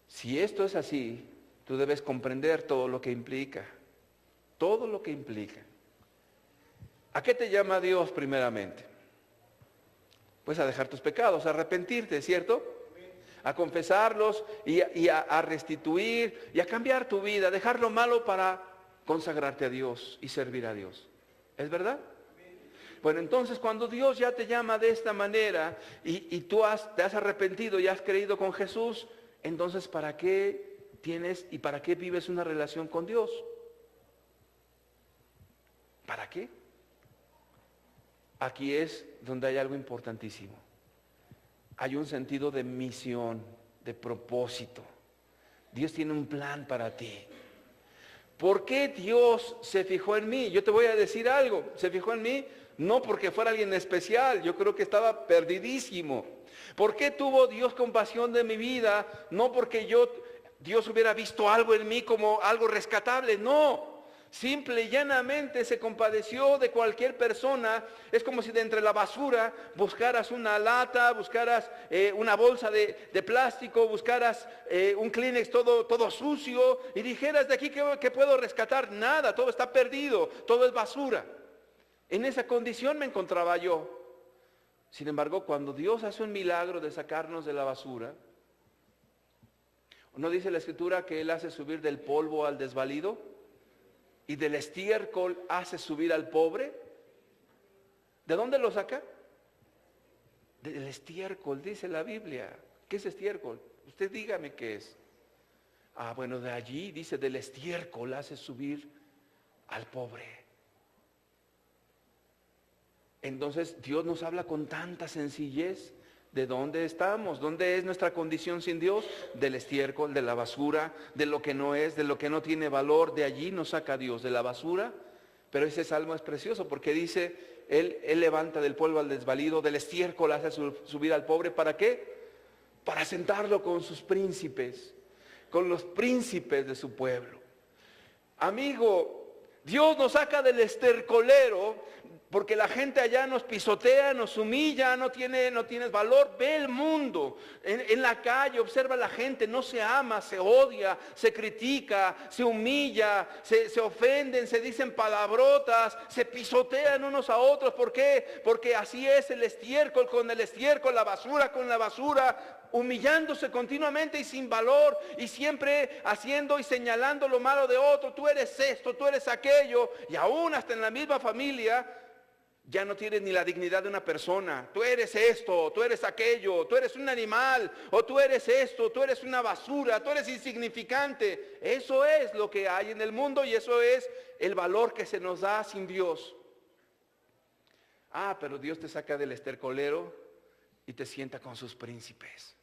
A: Si esto es así, Tú debes comprender todo lo que implica. Todo lo que implica. ¿A qué te llama Dios primeramente? Pues a dejar tus pecados, a arrepentirte, ¿cierto? A confesarlos y a restituir y a cambiar tu vida, a dejar lo malo para consagrarte a Dios y servir a Dios. ¿Es verdad? Bueno, entonces cuando Dios ya te llama de esta manera y tú te has arrepentido y has creído con Jesús, entonces ¿para qué tienes y para qué vives una relación con Dios? ¿Para qué? Aquí es donde hay algo importantísimo. Hay un sentido de misión, de propósito. Dios tiene un plan para ti. ¿Por qué Dios se fijó en mí? Yo te voy a decir algo. Se fijó en mí no porque fuera alguien especial. Yo creo que estaba perdidísimo. ¿Por qué tuvo Dios compasión de mi vida? No porque Dios hubiera visto algo en mí como algo rescatable. No. Simple y llanamente se compadeció de cualquier persona. Es como si de entre la basura buscaras una lata, buscaras una bolsa de plástico, buscaras un Kleenex todo sucio y dijeras, de aquí ¿qué puedo rescatar? Nada, todo está perdido, todo es basura. En esa condición me encontraba yo. Sin embargo, cuando Dios hace un milagro de sacarnos de la basura, ¿no dice la Escritura que Él hace subir del polvo al desvalido? Y del estiércol hace subir al pobre. ¿De dónde lo saca? Del estiércol, dice la Biblia. ¿Qué es estiércol? Usted dígame qué es. Bueno, de allí dice, del estiércol hace subir al pobre. Entonces Dios nos habla con tanta sencillez. ¿De dónde estamos? ¿Dónde es nuestra condición sin Dios? Del estiércol, de la basura, de lo que no es, de lo que no tiene valor. De allí nos saca Dios, de la basura. Pero ese salmo es precioso porque dice, Él levanta del polvo al desvalido, del estiércol hace subir al pobre. ¿Para qué? Para sentarlo con sus príncipes, con los príncipes de su pueblo. Amigo, Dios nos saca del estercolero porque la gente allá nos pisotea, nos humilla, no tienes valor. Ve el mundo en la calle, observa a la gente, no se ama, se odia, se critica, se humilla, se ofenden, se dicen palabrotas, se pisotean unos a otros. ¿Por qué? Porque así es el estiércol con el estiércol, la basura con la basura, humillándose continuamente y sin valor y siempre haciendo y señalando lo malo de otro. Tú eres esto, tú eres aquello, y aún hasta en la misma familia ya no tienes ni la dignidad de una persona. Tú eres esto, tú eres aquello, tú eres un animal, o tú eres esto, tú eres una basura, tú eres insignificante. Eso es lo que hay en el mundo y eso es el valor que se nos da sin Dios. Pero Dios te saca del estercolero y te sienta con sus príncipes.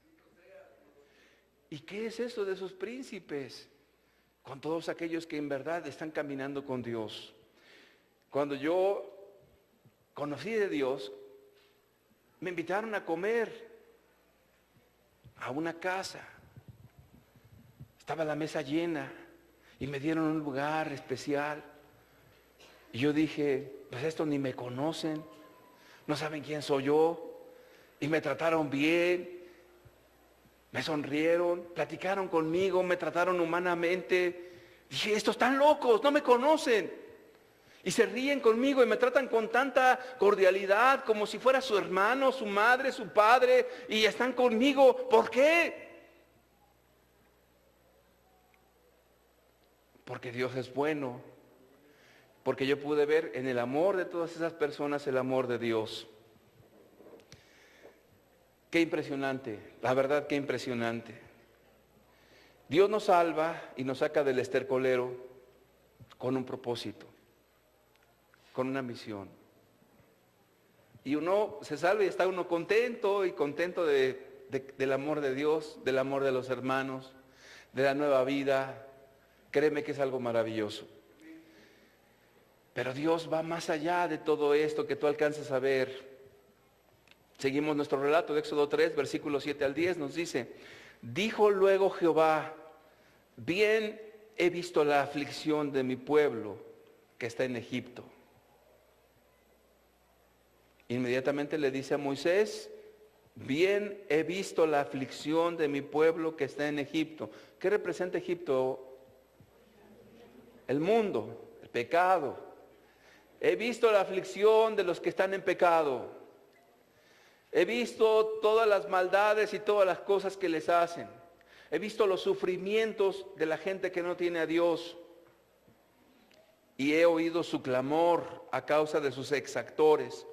A: ¿Y qué es eso de sus príncipes? Con todos aquellos que en verdad están caminando con Dios. Cuando yo conocí de Dios, me invitaron a comer a una casa. Estaba la mesa llena y me dieron un lugar especial. Y yo dije, pues estos ni me conocen, no saben quién soy yo. Y me trataron bien, me sonrieron, platicaron conmigo, me trataron humanamente. Dije, estos están locos, no me conocen. Y se ríen conmigo y me tratan con tanta cordialidad, como si fuera su hermano, su madre, su padre, y están conmigo. ¿Por qué? Porque Dios es bueno. Porque yo pude ver en el amor de todas esas personas el amor de Dios. Qué impresionante, la verdad, qué impresionante. Dios nos salva y nos saca del estercolero con un propósito, con una misión. Y uno se salva y está uno contento y contento del amor de Dios, del amor de los hermanos, de la nueva vida. Créeme que es algo maravilloso. Pero Dios va más allá de todo esto que tú alcanzas a ver. Seguimos nuestro relato de Éxodo 3, versículos 7 al 10, nos dice, dijo luego Jehová, bien he visto la aflicción de mi pueblo que está en Egipto. Inmediatamente le dice a Moisés, bien he visto la aflicción de mi pueblo que está en Egipto. ¿Qué representa Egipto el mundo, el pecado. He visto la aflicción de los que están en pecado. He visto todas las maldades y todas las cosas que les hacen. He visto los sufrimientos de la gente que no tiene a Dios. Y he oído su clamor a causa de sus exactores,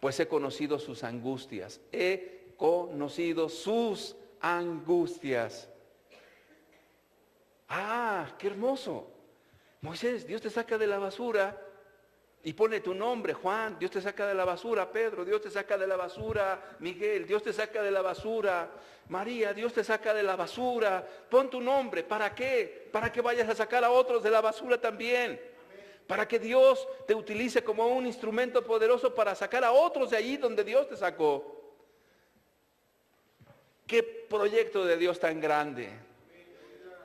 A: pues he conocido sus angustias. He conocido sus angustias. ¡Ah, qué hermoso! Moisés, Dios te saca de la basura y pone tu nombre, Juan. Dios te saca de la basura, Pedro. Dios te saca de la basura, Miguel. Dios te saca de la basura, María. Dios te saca de la basura. Pon tu nombre. ¿Para qué? Para que vayas a sacar a otros de la basura también. Para que Dios te utilice como un instrumento poderoso para sacar a otros de allí donde Dios te sacó. ¡Qué proyecto de Dios tan grande!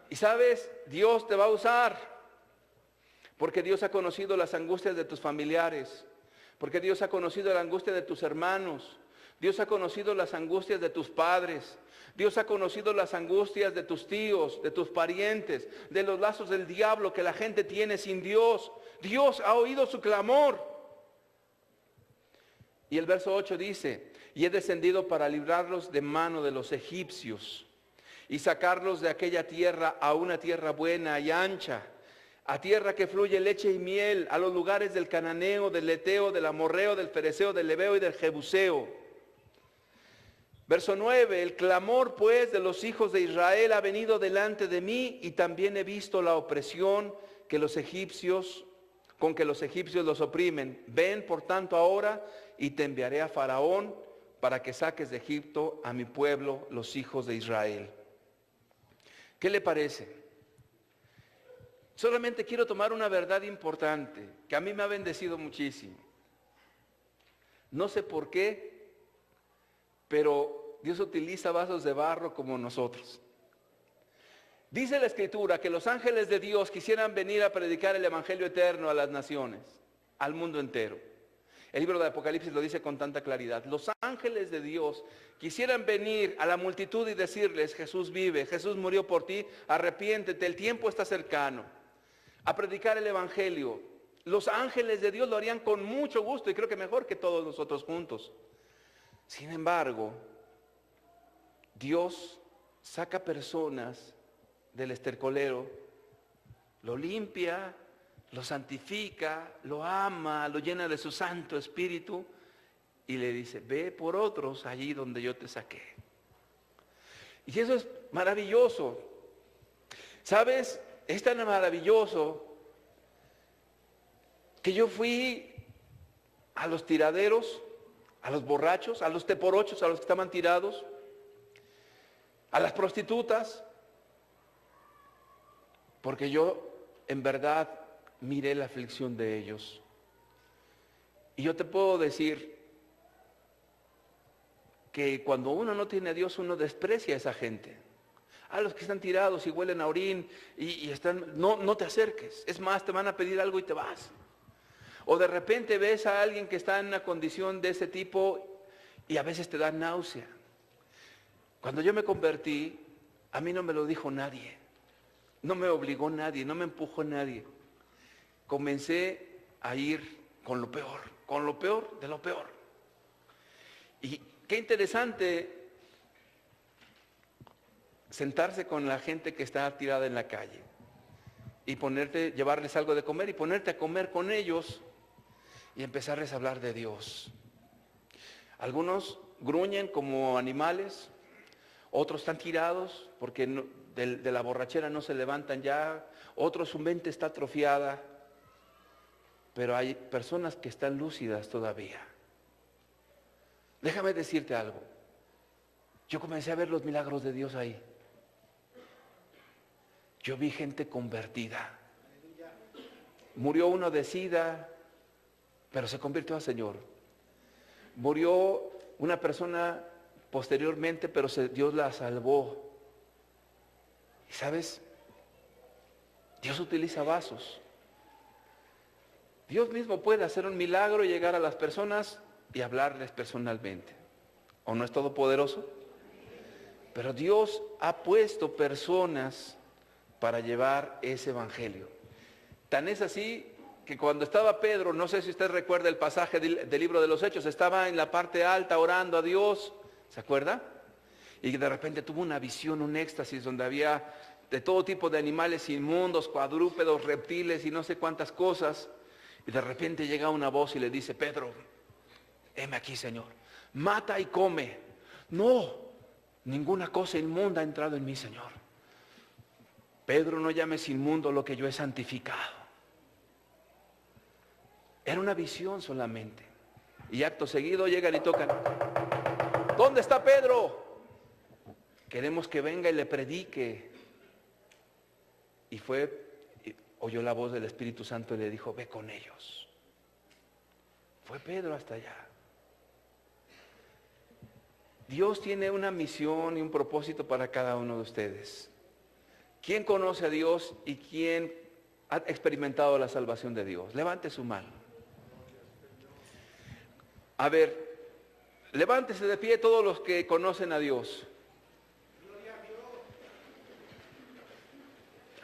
A: Y sabes, Dios te va a usar, porque Dios ha conocido las angustias de tus familiares, porque Dios ha conocido la angustia de tus hermanos, Dios ha conocido las angustias de tus padres, Dios ha conocido las angustias de tus tíos, de tus parientes, de los lazos del diablo que la gente tiene sin Dios. Dios ha oído su clamor. Y el verso 8 dice, y he descendido para librarlos de mano de los egipcios y sacarlos de aquella tierra a una tierra buena y ancha, a tierra que fluye leche y miel, a los lugares del cananeo, del eteo, del amorreo, del fereceo, del heveo y del jebuseo. Verso 9, el clamor pues de los hijos de Israel ha venido delante de mí, y también he visto la opresión que los egipcios, con que los egipcios los oprimen. Ven por tanto ahora y te enviaré a Faraón para que saques de Egipto a mi pueblo, los hijos de Israel. ¿Qué le parece? Solamente quiero tomar una verdad importante que a mí me ha bendecido muchísimo. No sé por qué, pero Dios utiliza vasos de barro como nosotros. Dice la Escritura que los ángeles de Dios quisieran venir a predicar el Evangelio eterno a las naciones, al mundo entero. El libro de Apocalipsis lo dice con tanta claridad. Los ángeles de Dios quisieran venir a la multitud y decirles, Jesús vive, Jesús murió por ti, arrepiéntete, el tiempo está cercano. A predicar el Evangelio. Los ángeles de Dios lo harían con mucho gusto y creo que mejor que todos nosotros juntos. Sin embargo, Dios saca personas del estercolero, lo limpia, lo santifica, lo ama, lo llena de su Santo Espíritu y le dice, ve por otros allí donde yo te saqué. Y eso es maravilloso. ¿Sabes? Es tan maravilloso que yo fui a los tiraderos, a los borrachos, a los teporochos, a los que estaban tirados, a las prostitutas, porque yo en verdad miré la aflicción de ellos. Y yo te puedo decir que cuando uno no tiene a Dios, uno desprecia a esa gente. A los que están tirados y huelen a orín y están, no te acerques. Es más, te van a pedir algo y te vas. O de repente ves a alguien que está en una condición de ese tipo y a veces te da náusea. Cuando yo me convertí, a mí no me lo dijo nadie. No me obligó nadie, no me empujó nadie. Comencé a ir con lo peor de lo peor. Y qué interesante sentarse con la gente que está tirada en la calle y llevarles algo de comer y ponerte a comer con ellos y empezarles a hablar de Dios. Algunos gruñen como animales, otros están tirados porque de la borrachera no se levantan ya, otros su mente está atrofiada, pero hay personas que están lúcidas todavía. Déjame decirte algo, yo comencé a ver los milagros de Dios ahí. Yo vi gente convertida. Murió uno de SIDA, pero se convirtió al Señor. Murió una persona posteriormente, pero Dios la salvó. ¿Y sabes? Dios utiliza vasos. Dios mismo puede hacer un milagro y llegar a las personas y hablarles personalmente. ¿O no es todopoderoso? Pero Dios ha puesto personas para llevar ese evangelio. Tan es así que cuando estaba Pedro, no sé si usted recuerda el pasaje del libro de los Hechos, estaba en la parte alta orando a Dios, ¿se acuerda? Y de repente tuvo una visión, un éxtasis, donde había de todo tipo de animales inmundos, cuadrúpedos, reptiles y no sé cuántas cosas. Y de repente llega una voz y le dice: Pedro, heme aquí, Señor, mata y come. No, ninguna cosa inmunda ha entrado en mí, Señor. Pedro, no llames inmundo lo que yo he santificado. Era una visión solamente. Y acto seguido llegan y tocan: ¿dónde está Pedro? Queremos que venga y le predique. Y oyó la voz del Espíritu Santo y le dijo: ve con ellos. Fue Pedro hasta allá. Dios tiene una misión y un propósito para cada uno de ustedes. ¿Quién conoce a Dios y quién ha experimentado la salvación de Dios? Levante su mano. A ver, levántese de pie todos los que conocen a Dios.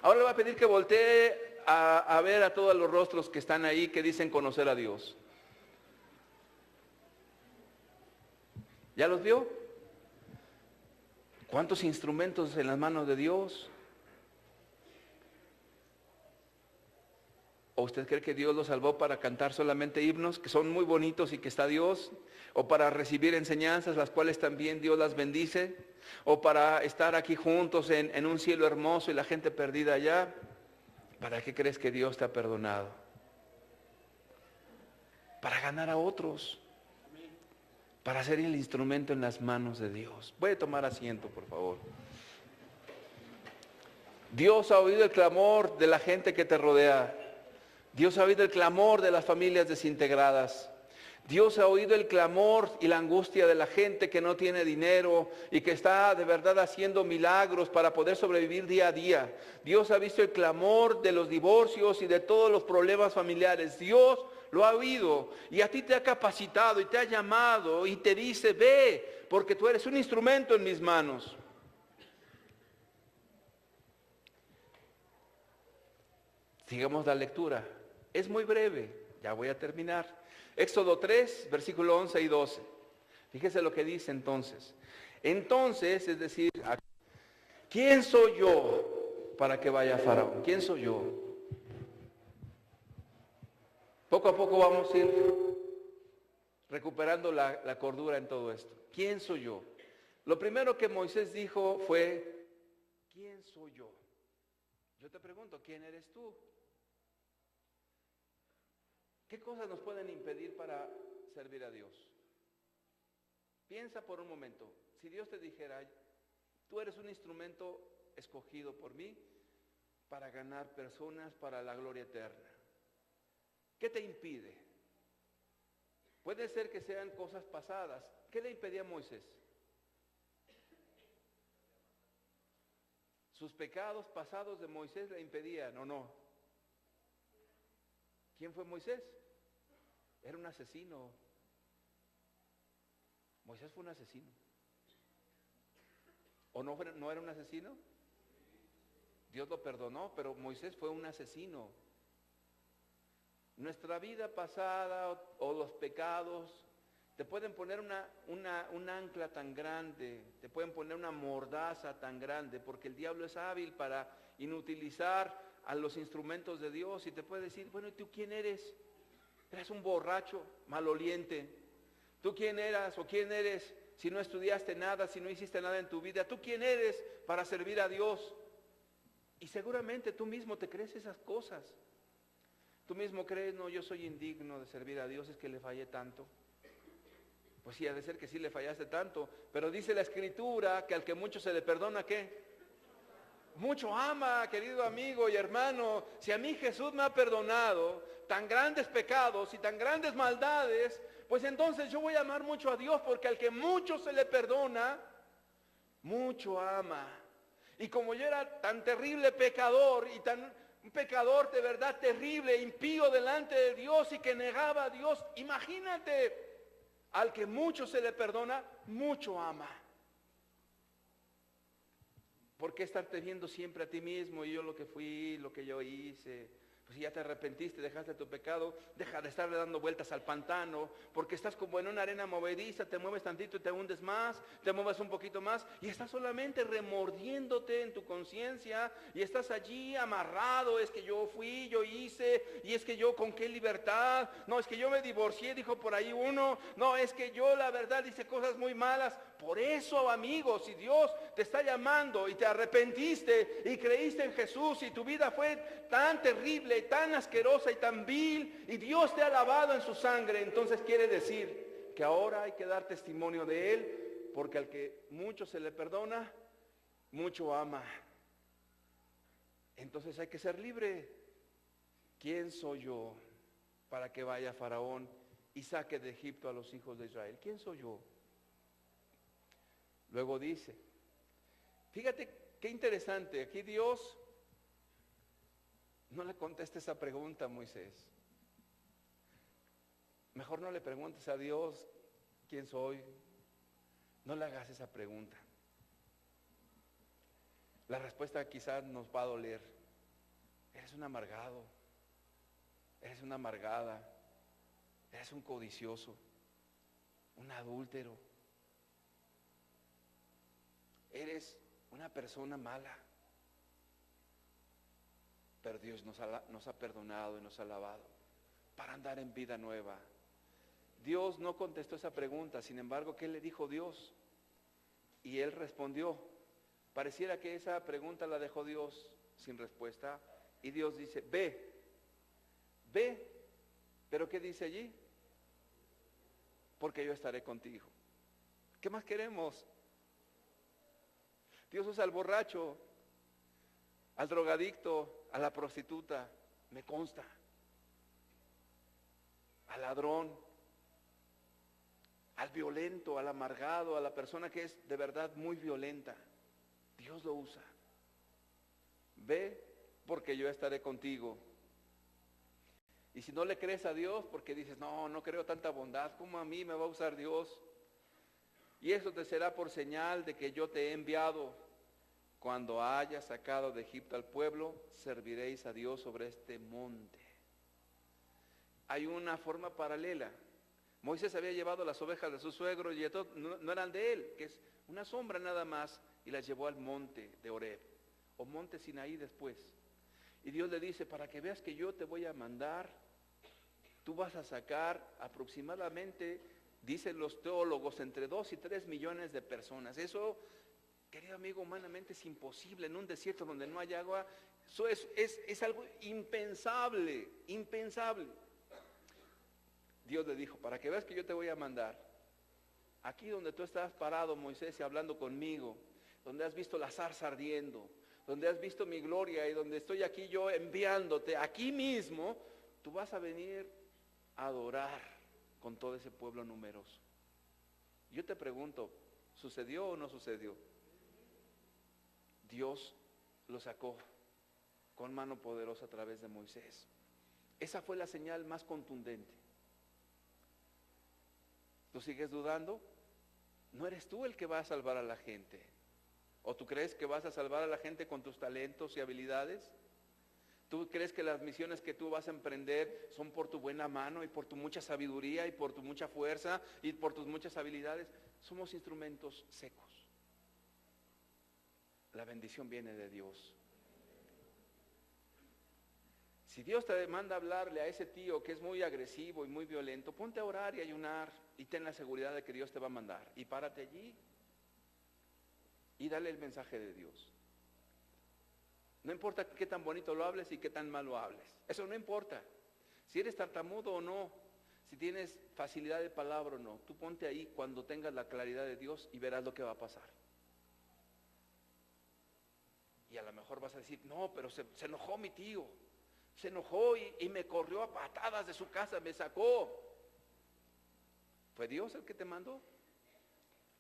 A: Ahora le voy a pedir que voltee a ver a todos los rostros que están ahí que dicen conocer a Dios. ¿Ya los vio? ¿Cuántos instrumentos en las manos de Dios? ¿O usted cree que Dios lo salvó para cantar solamente himnos que son muy bonitos y que está Dios? ¿O para recibir enseñanzas las cuales también Dios las bendice? ¿O para estar aquí juntos en un cielo hermoso y la gente perdida allá? ¿Para qué crees que Dios te ha perdonado? Para ganar a otros. Para ser el instrumento en las manos de Dios. Puede tomar asiento, por favor. Dios ha oído el clamor de la gente que te rodea. Dios ha oído el clamor de las familias desintegradas. Dios ha oído el clamor y la angustia de la gente que no tiene dinero y que está de verdad haciendo milagros para poder sobrevivir día a día. Dios ha visto el clamor de los divorcios y de todos los problemas familiares. Dios lo ha oído y a ti te ha capacitado y te ha llamado y te dice: ve, porque tú eres un instrumento en mis manos. Sigamos la lectura. Es muy breve, ya voy a terminar. Éxodo 3, versículo 11 y 12. Fíjese lo que dice entonces. Entonces, es decir, ¿quién soy yo para que vaya a Faraón? ¿Quién soy yo? Poco a poco vamos a ir recuperando la cordura en todo esto. ¿Quién soy yo? Lo primero que Moisés dijo fue: ¿quién soy yo? Yo te pregunto, ¿quién eres tú? ¿Qué cosas nos pueden impedir para servir a Dios? Piensa por un momento. Si Dios te dijera: tú eres un instrumento escogido por mí para ganar personas para la gloria eterna, ¿qué te impide? Puede ser que sean cosas pasadas. ¿Qué le impedía a Moisés? Sus pecados pasados de Moisés le impedían, ¿o no? ¿Quién fue Moisés? Era un asesino. Moisés fue un asesino. ¿O no era un asesino? Dios lo perdonó, pero Moisés fue un asesino. Nuestra vida pasada o los pecados te pueden poner un ancla tan grande, te pueden poner una mordaza tan grande, porque el diablo es hábil para inutilizar a los instrumentos de Dios y te puede decir: bueno, ¿y tú quién eres? Eres un borracho, maloliente. ¿Tú quién eras o quién eres si no estudiaste nada, si no hiciste nada en tu vida? ¿Tú quién eres para servir a Dios? Y seguramente tú mismo te crees esas cosas. Tú mismo crees: no, yo soy indigno de servir a Dios, es que le fallé tanto. Pues sí, ha de ser que sí le fallaste tanto, pero dice la Escritura que al que mucho se le perdona, ¿qué? Mucho ama, querido amigo y hermano. Si a mí Jesús me ha perdonado tan grandes pecados y tan grandes maldades, pues entonces yo voy a amar mucho a Dios, porque al que mucho se le perdona, mucho ama. Y como yo era tan terrible pecador y un pecador de verdad terrible, impío delante de Dios y que negaba a Dios, imagínate, al que mucho se le perdona, mucho ama. ¿Por qué estarte viendo siempre a ti mismo y yo lo que fui, lo que yo hice? Pues si ya te arrepentiste, dejaste tu pecado, deja de estarle dando vueltas al pantano, porque estás como en una arena movediza, te mueves tantito y te hundes más, te mueves un poquito más, y estás solamente remordiéndote en tu conciencia, y estás allí amarrado, es que yo fui, yo hice, y es que yo con qué libertad, no, es que yo me divorcié, dijo por ahí uno, no, es que yo la verdad hice cosas muy malas. Por eso, amigos, si Dios te está llamando y te arrepentiste y creíste en Jesús y tu vida fue tan terrible, tan asquerosa y tan vil, y Dios te ha lavado en su sangre, entonces quiere decir que ahora hay que dar testimonio de Él, porque al que mucho se le perdona, mucho ama. Entonces hay que ser libre. ¿Quién soy yo para que vaya Faraón y saque de Egipto a los hijos de Israel? ¿Quién soy yo? Luego dice, fíjate qué interesante, aquí Dios no le contesta esa pregunta a Moisés. Mejor no le preguntes a Dios quién soy, no le hagas esa pregunta. La respuesta quizás nos va a doler. Eres un amargado, eres una amargada, eres un codicioso, un adúltero. Eres una persona mala, pero Dios nos ha perdonado y nos ha lavado para andar en vida nueva. Dios no contestó esa pregunta, sin embargo, ¿qué le dijo Dios? Y él respondió. Pareciera que esa pregunta la dejó Dios sin respuesta, y Dios dice, ve, pero ¿qué dice allí? Porque yo estaré contigo. ¿Qué más queremos? Dios usa al borracho, al drogadicto, a la prostituta, me consta, al ladrón, al violento, al amargado, a la persona que es de verdad muy violenta. Dios lo usa. Ve, porque yo estaré contigo. Y si no le crees a Dios, porque dices, no creo tanta bondad, ¿cómo a mí me va a usar Dios? Y eso te será por señal de que yo te he enviado. Cuando haya sacado de Egipto al pueblo, serviréis a Dios sobre este monte. Hay una forma paralela. Moisés había llevado las ovejas de su suegro y no eran de él, que es una sombra nada más, y las llevó al monte de Horeb, o monte Sinaí después. Y Dios le dice, para que veas que yo te voy a mandar, tú vas a sacar aproximadamente, dicen los teólogos, entre 2 y 3 millones de personas. Eso, querido amigo, humanamente es imposible en un desierto donde no hay agua. Eso es algo impensable. Dios le dijo, para que veas que yo te voy a mandar, aquí donde tú estás parado, Moisés, y hablando conmigo, donde has visto la zarza ardiendo, donde has visto mi gloria y donde estoy aquí yo enviándote, aquí mismo, tú vas a venir a adorar con todo ese pueblo numeroso. Yo te pregunto, ¿sucedió o no sucedió? Dios lo sacó con mano poderosa a través de Moisés. Esa fue la señal más contundente. ¿Tú sigues dudando? No eres tú el que va a salvar a la gente. ¿O tú crees que vas a salvar a la gente con tus talentos y habilidades? ¿Tú crees que las misiones que tú vas a emprender son por tu buena mano y por tu mucha sabiduría y por tu mucha fuerza y por tus muchas habilidades? Somos instrumentos secos. La bendición viene de Dios. Si Dios te manda a hablarle a ese tío que es muy agresivo y muy violento, ponte a orar y ayunar y ten la seguridad de que Dios te va a mandar. Y párate allí y dale el mensaje de Dios. No importa qué tan bonito lo hables y qué tan mal lo hables. Eso no importa. Si eres tartamudo o no, si tienes facilidad de palabra o no, tú ponte ahí cuando tengas la claridad de Dios y verás lo que va a pasar. Y a lo mejor vas a decir, no, pero se enojó mi tío. Se enojó y me corrió a patadas de su casa, me sacó. ¿Fue Dios el que te mandó?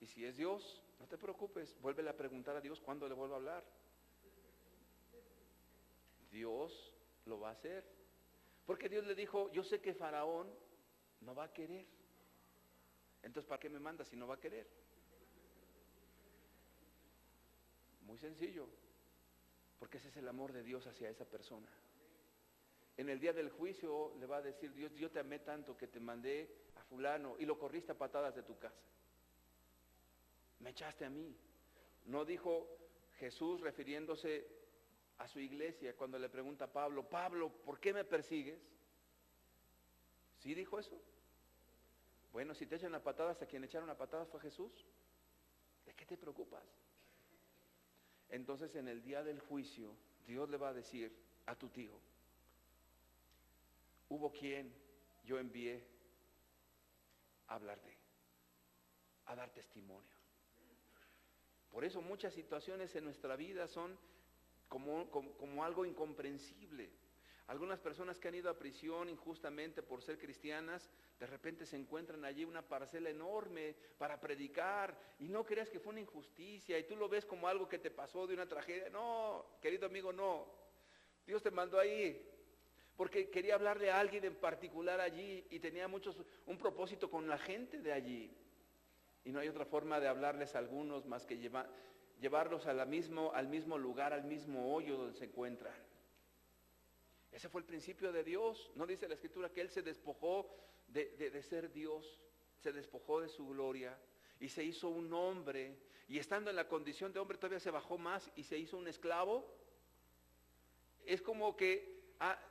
A: Y si es Dios, no te preocupes, vuélvele a preguntar a Dios cuándo le vuelva a hablar. Dios lo va a hacer. Porque Dios le dijo, yo sé que Faraón no va a querer. Entonces, ¿para qué me manda si no va a querer? Muy sencillo. Porque ese es el amor de Dios hacia esa persona. En el día del juicio le va a decir Dios, yo te amé tanto que te mandé a fulano y lo corriste a patadas de tu casa. Me echaste a mí. No dijo Jesús refiriéndose a su iglesia cuando le pregunta a Pablo, Pablo, ¿por qué me persigues? ¿Sí dijo eso? Bueno, si te echan a patadas, a quien echaron a patadas fue Jesús. ¿De qué te preocupas? Entonces en el día del juicio, Dios le va a decir a tu tío, hubo quien yo envié a hablarte, a dar testimonio. Por eso muchas situaciones en nuestra vida son como algo incomprensible. Algunas personas que han ido a prisión injustamente por ser cristianas, de repente se encuentran allí una parcela enorme para predicar y no creas que fue una injusticia y tú lo ves como algo que te pasó de una tragedia. No, querido amigo, no. Dios te mandó ahí porque quería hablarle a alguien en particular allí y tenía un propósito con la gente de allí. Y no hay otra forma de hablarles a algunos más que llevarlos al mismo lugar, al mismo hoyo donde se encuentran. Ese fue el principio de Dios. ¿No dice la Escritura que Él se despojó de ser Dios? Se despojó de su gloria y se hizo un hombre. Y estando en la condición de hombre todavía se bajó más y se hizo un esclavo. Es como que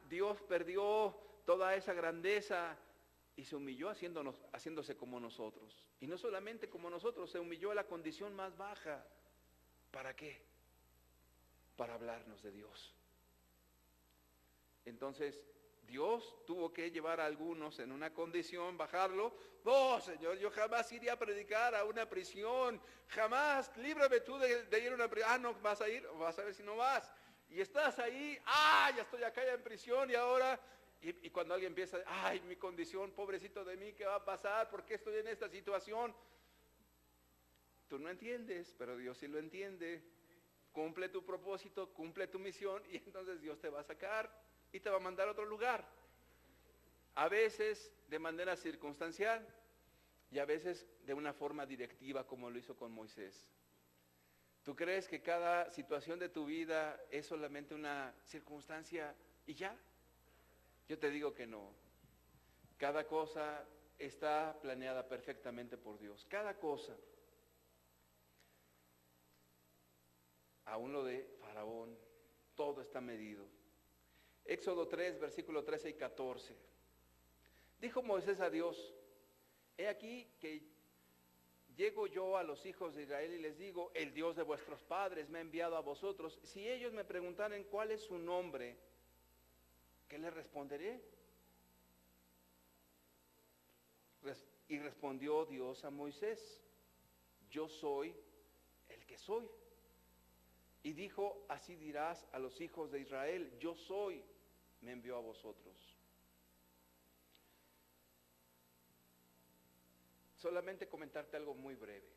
A: Dios perdió toda esa grandeza y se humilló haciéndose como nosotros. Y no solamente como nosotros, se humilló a la condición más baja. ¿Para qué? Para hablarnos de Dios. Entonces, Dios tuvo que llevar a algunos en una condición, bajarlo. No, Señor, yo jamás iría a predicar a una prisión. Jamás, líbrame tú de ir a una prisión. Ah, no, vas a ir, vas a ver si no vas. Y estás ahí, ya estoy acá ya en prisión y ahora... Y cuando alguien empieza, ay, mi condición, pobrecito de mí, ¿qué va a pasar? ¿Por qué estoy en esta situación? Tú no entiendes, pero Dios sí lo entiende. Cumple tu propósito, cumple tu misión y entonces Dios te va a sacar y te va a mandar a otro lugar. A veces de manera circunstancial y a veces de una forma directiva como lo hizo con Moisés. ¿Tú crees que cada situación de tu vida es solamente una circunstancia y ya? Yo te digo que no. Cada cosa está planeada perfectamente por Dios. Cada cosa. Aún lo de Faraón, todo está medido. Éxodo 3, versículo 13 y 14. Dijo Moisés a Dios, he aquí que llego yo a los hijos de Israel y les digo, el Dios de vuestros padres me ha enviado a vosotros. Si ellos me preguntaran cuál es su nombre, ¿qué les responderé? Y respondió Dios a Moisés, yo soy el que soy. Y dijo, así dirás a los hijos de Israel, yo soy, me envió a vosotros. Solamente comentarte algo muy breve,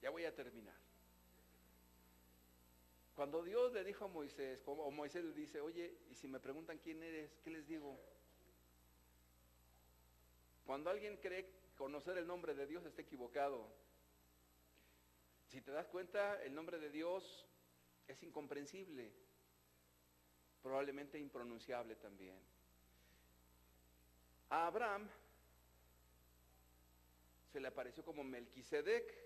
A: ya voy a terminar. Cuando Dios le dijo a Moisés, o Moisés le dice, oye, y si me preguntan quién eres, ¿qué les digo? Cuando alguien cree conocer el nombre de Dios está equivocado. Si te das cuenta, el nombre de Dios es incomprensible, probablemente impronunciable también. A Abraham se le apareció como Melquisedec.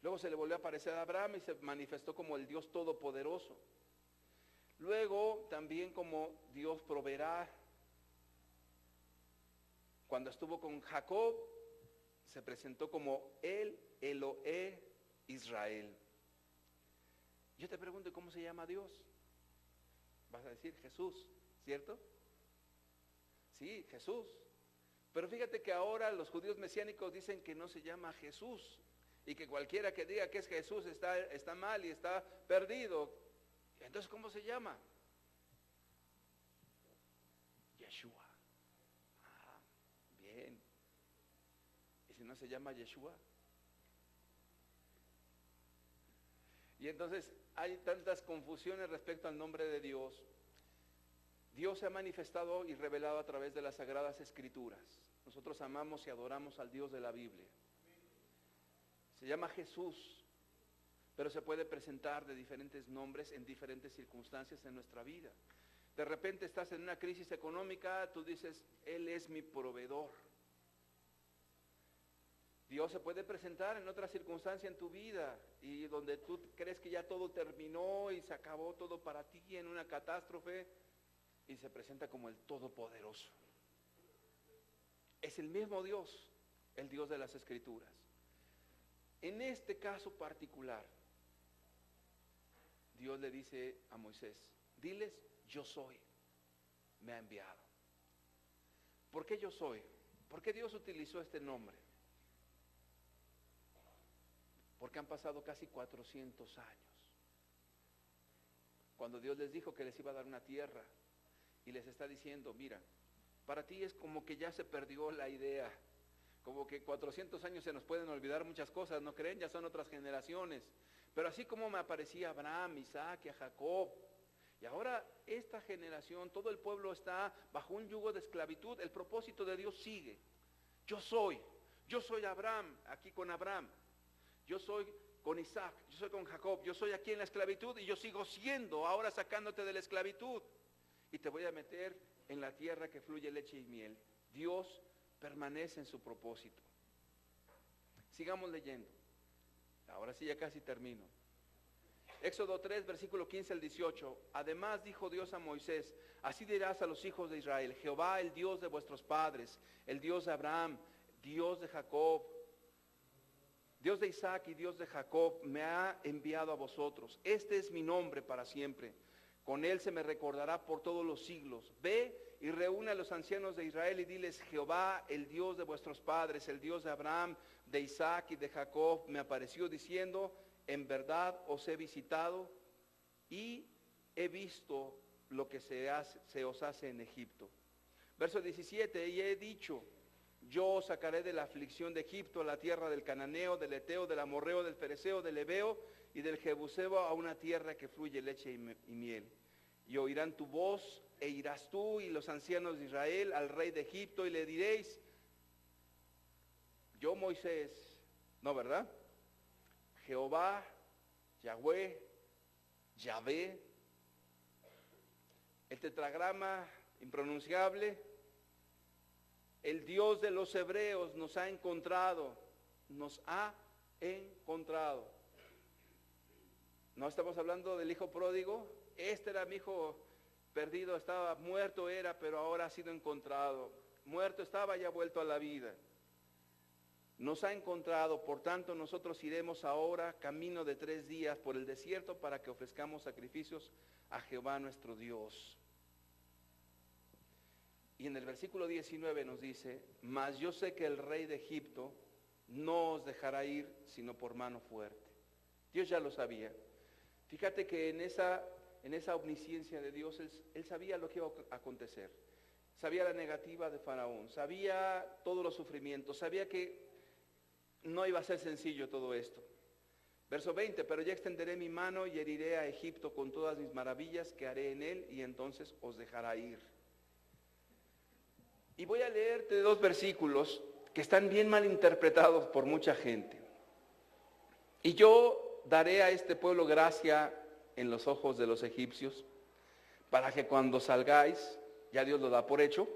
A: Luego se le volvió a aparecer a Abraham y se manifestó como el Dios Todopoderoso. Luego también como Dios proveerá. Cuando estuvo con Jacob, se presentó como el Elohe Israel. Yo te pregunto, ¿cómo se llama Dios? Vas a decir Jesús, ¿cierto? Sí, Jesús. Pero fíjate que ahora los judíos mesiánicos dicen que no se llama Jesús y que cualquiera que diga que es Jesús está mal y está perdido. Entonces, ¿cómo se llama? Yeshua. Bien. ¿Y si no se llama Yeshua? Y entonces hay tantas confusiones respecto al nombre de Dios. Dios se ha manifestado y revelado a través de las Sagradas Escrituras. Nosotros amamos y adoramos al Dios de la Biblia. Se llama Jesús, pero se puede presentar de diferentes nombres en diferentes circunstancias en nuestra vida. De repente estás en una crisis económica, tú dices, Él es mi proveedor. Dios se puede presentar en otra circunstancia en tu vida y donde tú crees que ya todo terminó y se acabó todo para ti en una catástrofe y se presenta como el Todopoderoso. Es el mismo Dios, el Dios de las Escrituras. En este caso particular, Dios le dice a Moisés, diles, yo soy, me ha enviado. ¿Por qué yo soy? ¿Por qué Dios utilizó este nombre? Porque han pasado casi 400 años. Cuando Dios les dijo que les iba a dar una tierra y les está diciendo, mira, para ti es como que ya se perdió la idea, como que 400 años se nos pueden olvidar muchas cosas, ¿no creen? Ya son otras generaciones. Pero así como me aparecía a Abraham, Isaac y a Jacob, y ahora esta generación, todo el pueblo está bajo un yugo de esclavitud, el propósito de Dios sigue. Yo soy Abraham, aquí con Abraham. Yo soy con Isaac, yo soy con Jacob, yo soy aquí en la esclavitud y yo sigo siendo, ahora sacándote de la esclavitud. Y te voy a meter en la tierra que fluye leche y miel. Dios permanece en su propósito. Sigamos leyendo. Ahora sí ya casi termino. Éxodo 3, versículo 15 al 18. Además dijo Dios a Moisés, así dirás a los hijos de Israel, Jehová, el Dios de vuestros padres, el Dios de Abraham, Dios de Jacob, Dios de Isaac y Dios de Jacob, me ha enviado a vosotros. Este es mi nombre para siempre. Con él se me recordará por todos los siglos. Ve y reúne a los ancianos de Israel y diles, Jehová, el Dios de vuestros padres, el Dios de Abraham, de Isaac y de Jacob, me apareció diciendo, en verdad os he visitado y he visto lo que se os hace en Egipto. Verso 17, y he dicho, yo os sacaré de la aflicción de Egipto, a la tierra del Cananeo, del Eteo, del Amorreo, del Fereceo, del Heveo y del Jebuseo, a una tierra que fluye leche y miel. Y oirán tu voz, e irás tú y los ancianos de Israel al rey de Egipto, y le diréis, yo Moisés, no, ¿verdad? Jehová, Yahweh, Yahvé, el tetragrama impronunciable, el Dios de los hebreos nos ha encontrado, nos ha encontrado. No estamos hablando del hijo pródigo, este era mi hijo perdido, estaba muerto era, pero ahora ha sido encontrado. Muerto estaba y ha vuelto a la vida. Nos ha encontrado, por tanto nosotros iremos ahora camino de 3 días por el desierto para que ofrezcamos sacrificios a Jehová nuestro Dios. Y en el versículo 19 nos dice, mas yo sé que el rey de Egipto no os dejará ir sino por mano fuerte. Dios ya lo sabía. Fíjate que en esa omnisciencia de Dios, él sabía lo que iba a acontecer. Sabía la negativa de Faraón, sabía todos los sufrimientos, sabía que no iba a ser sencillo todo esto. Verso 20, pero ya extenderé mi mano y heriré a Egipto con todas mis maravillas que haré en él, y entonces os dejará ir. Y voy a leerte 2 versículos que están bien mal interpretados por mucha gente. Y yo daré a este pueblo gracia en los ojos de los egipcios, para que cuando salgáis, ya Dios lo da por hecho,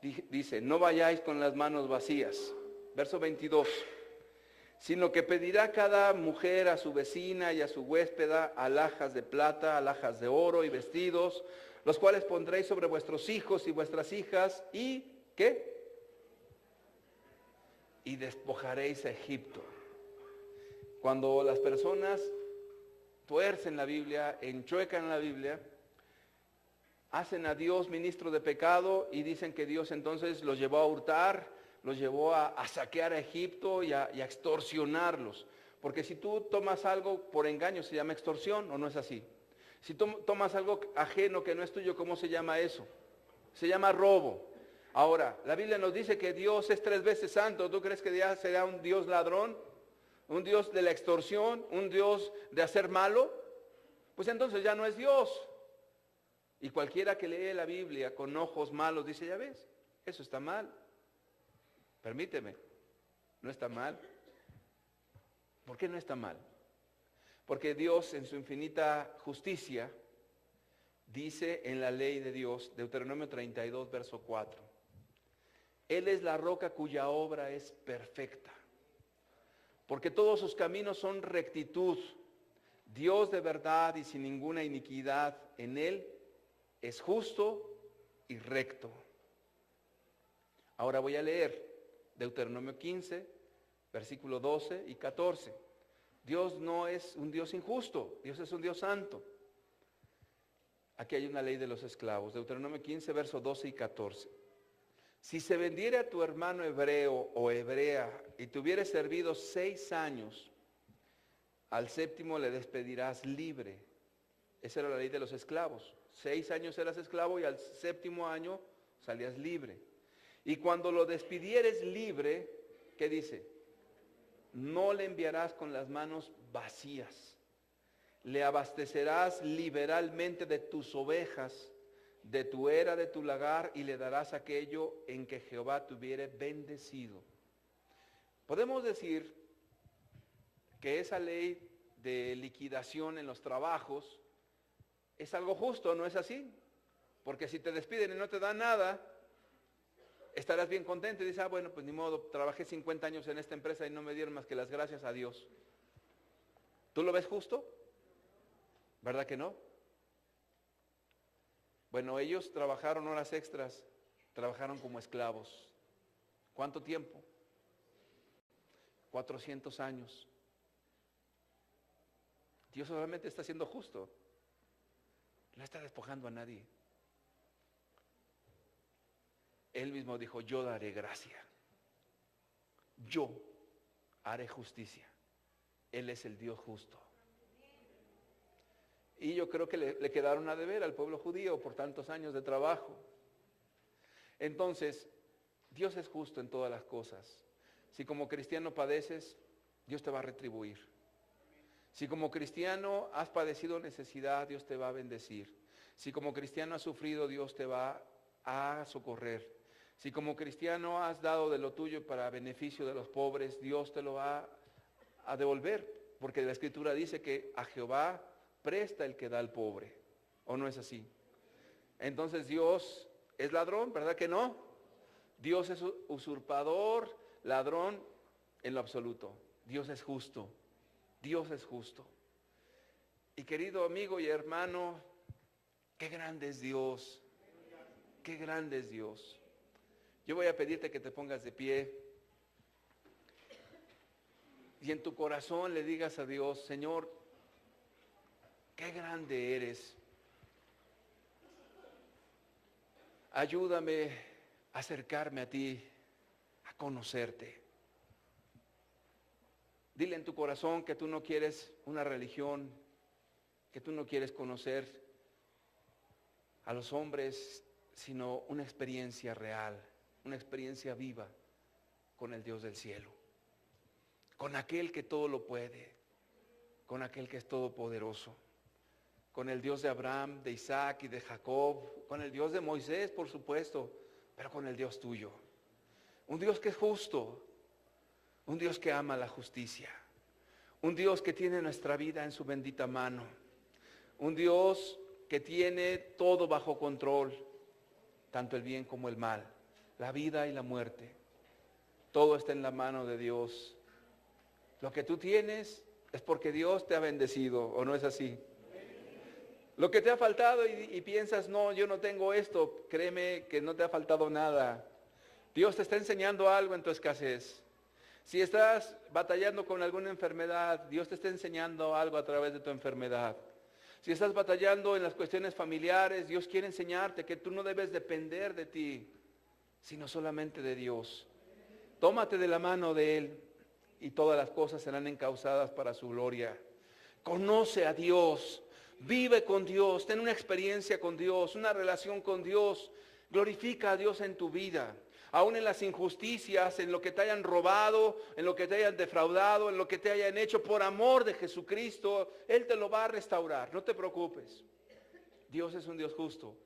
A: dice, no vayáis con las manos vacías. Verso 22, sino que pedirá cada mujer a su vecina y a su huéspeda alhajas de plata, alhajas de oro y vestidos, los cuales pondréis sobre vuestros hijos y vuestras hijas, y ¿qué? Y despojaréis a Egipto. Cuando las personas tuercen la Biblia, enchuecan la Biblia, hacen a Dios ministro de pecado y dicen que Dios entonces los llevó a hurtar, los llevó a saquear a Egipto y a extorsionarlos. Porque si tú tomas algo por engaño, ¿se llama extorsión o no es así? Si tomas algo ajeno que no es tuyo, ¿cómo se llama eso? Se llama robo. Ahora, la Biblia nos dice que Dios es 3 veces santo. ¿Tú crees que ya será un Dios ladrón? ¿Un Dios de la extorsión? ¿Un Dios de hacer malo? Pues entonces ya no es Dios. Y cualquiera que lee la Biblia con ojos malos dice, ya ves, eso está mal. Permíteme, no está mal. ¿Por qué no está mal? Porque Dios en su infinita justicia dice en la ley de Dios, Deuteronomio 32, verso 4. Él es la roca cuya obra es perfecta, porque todos sus caminos son rectitud. Dios de verdad y sin ninguna iniquidad en él es justo y recto. Ahora voy a leer Deuteronomio 15, versículo 12 y 14. Dios no es un Dios injusto, Dios es un Dios santo. Aquí hay una ley de los esclavos, Deuteronomio 15, versos 12 y 14. Si se vendiere a tu hermano hebreo o hebrea y te hubiere servido 6 años, al séptimo le despedirás libre. Esa era la ley de los esclavos. 6 años eras esclavo y al séptimo año salías libre. Y cuando lo despidieres libre, ¿qué dice? No le enviarás con las manos vacías. Le abastecerás liberalmente de tus ovejas, de tu era, de tu lagar, y le darás aquello en que Jehová te hubiere bendecido. Podemos decir que esa ley de liquidación en los trabajos es algo justo, ¿no es así? Porque si te despiden y no te dan nada, estarás bien contento y dices, bueno, pues ni modo, trabajé 50 años en esta empresa y no me dieron más que las gracias a Dios. ¿Tú lo ves justo? ¿Verdad que no? Bueno, ellos trabajaron horas extras, trabajaron como esclavos. ¿Cuánto tiempo? 400 años. Dios solamente está siendo justo. No está despojando a nadie. Él mismo dijo, yo daré gracia. Yo haré justicia. Él es el Dios justo. Y yo creo que le quedaron a deber al pueblo judío por tantos años de trabajo. Entonces, Dios es justo en todas las cosas. Si como cristiano padeces, Dios te va a retribuir. Si como cristiano has padecido necesidad, Dios te va a bendecir. Si como cristiano has sufrido, Dios te va a socorrer. Si como cristiano has dado de lo tuyo para beneficio de los pobres, Dios te lo va a devolver. Porque la Escritura dice que a Jehová presta el que da al pobre. ¿O no es así? Entonces Dios es ladrón, ¿verdad que no? Dios es usurpador, ladrón en lo absoluto. Dios es justo. Dios es justo. Y querido amigo y hermano, qué grande es Dios. Qué grande es Dios. Yo voy a pedirte que te pongas de pie y en tu corazón le digas a Dios, Señor, qué grande eres. Ayúdame a acercarme a ti, a conocerte. Dile en tu corazón que tú no quieres una religión, que tú no quieres conocer a los hombres, sino una experiencia real, una experiencia viva con el Dios del cielo, con aquel que todo lo puede, con aquel que es todopoderoso, con el Dios de Abraham, de Isaac y de Jacob, con el Dios de Moisés, por supuesto, pero con el Dios tuyo. Un Dios que es justo, un Dios que ama la justicia, un Dios que tiene nuestra vida en su bendita mano, un Dios que tiene todo bajo control, tanto el bien como el mal, la vida y la muerte. Todo está en la mano de Dios. Lo que tú tienes es porque Dios te ha bendecido, ¿o no es así? Lo que te ha faltado y piensas, no, yo no tengo esto, créeme que no te ha faltado nada. Dios te está enseñando algo en tu escasez. Si estás batallando con alguna enfermedad, Dios te está enseñando algo a través de tu enfermedad. Si estás batallando en las cuestiones familiares, Dios quiere enseñarte que tú no debes depender de ti, sino solamente de Dios. Tómate de la mano de Él y todas las cosas serán encauzadas para su gloria. Conoce a Dios, vive con Dios, ten una experiencia con Dios, una relación con Dios. Glorifica a Dios en tu vida, aún en las injusticias, en lo que te hayan robado, en lo que te hayan defraudado, en lo que te hayan hecho, por amor de Jesucristo, Él te lo va a restaurar, no te preocupes. Dios es un Dios justo.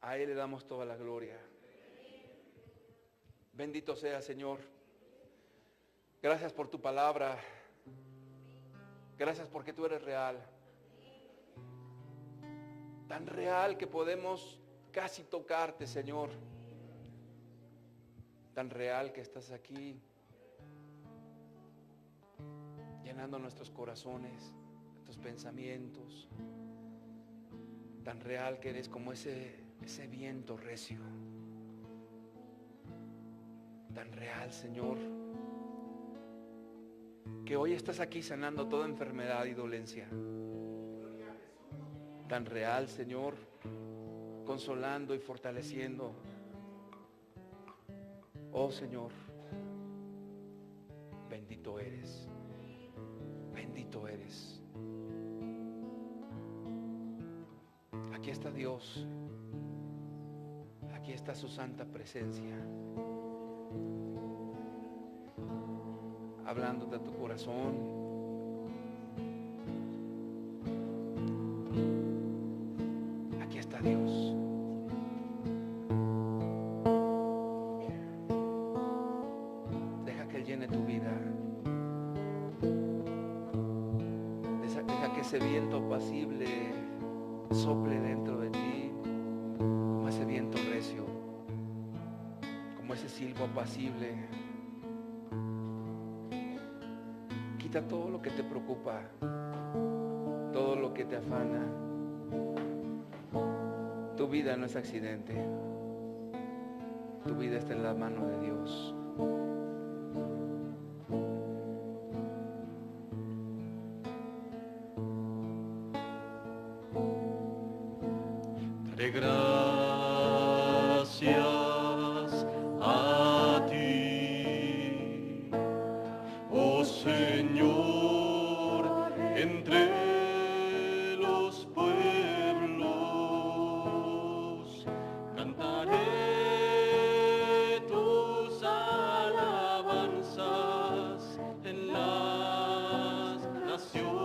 A: A Él le damos toda la gloria. Bendito sea, Señor. Gracias por tu palabra. Gracias porque tú eres real. tan real que podemos casi tocarte, Señor. Tan real que estás aquí, llenando nuestros corazones, nuestros pensamientos. Tan real que eres como ese viento recio. Tan real, Señor, que hoy estás aquí sanando toda enfermedad y dolencia. Tan real, Señor, consolando y fortaleciendo. Oh Señor, bendito eres, bendito eres. Aquí está Dios, aquí está su santa presencia, hablándote a tu corazón. Aquí está Dios. Deja que Él llene tu vida. Deja que ese viento apacible sople dentro de ti, como ese viento recio, como ese silbo apacible. Quita todo lo que te preocupa, todo lo que te afana. Tu vida no es accidente. Tu vida está en la mano de Dios.
B: Daré gracias a ti, oh Señor, entre los pueblos cantaré tus alabanzas en las naciones.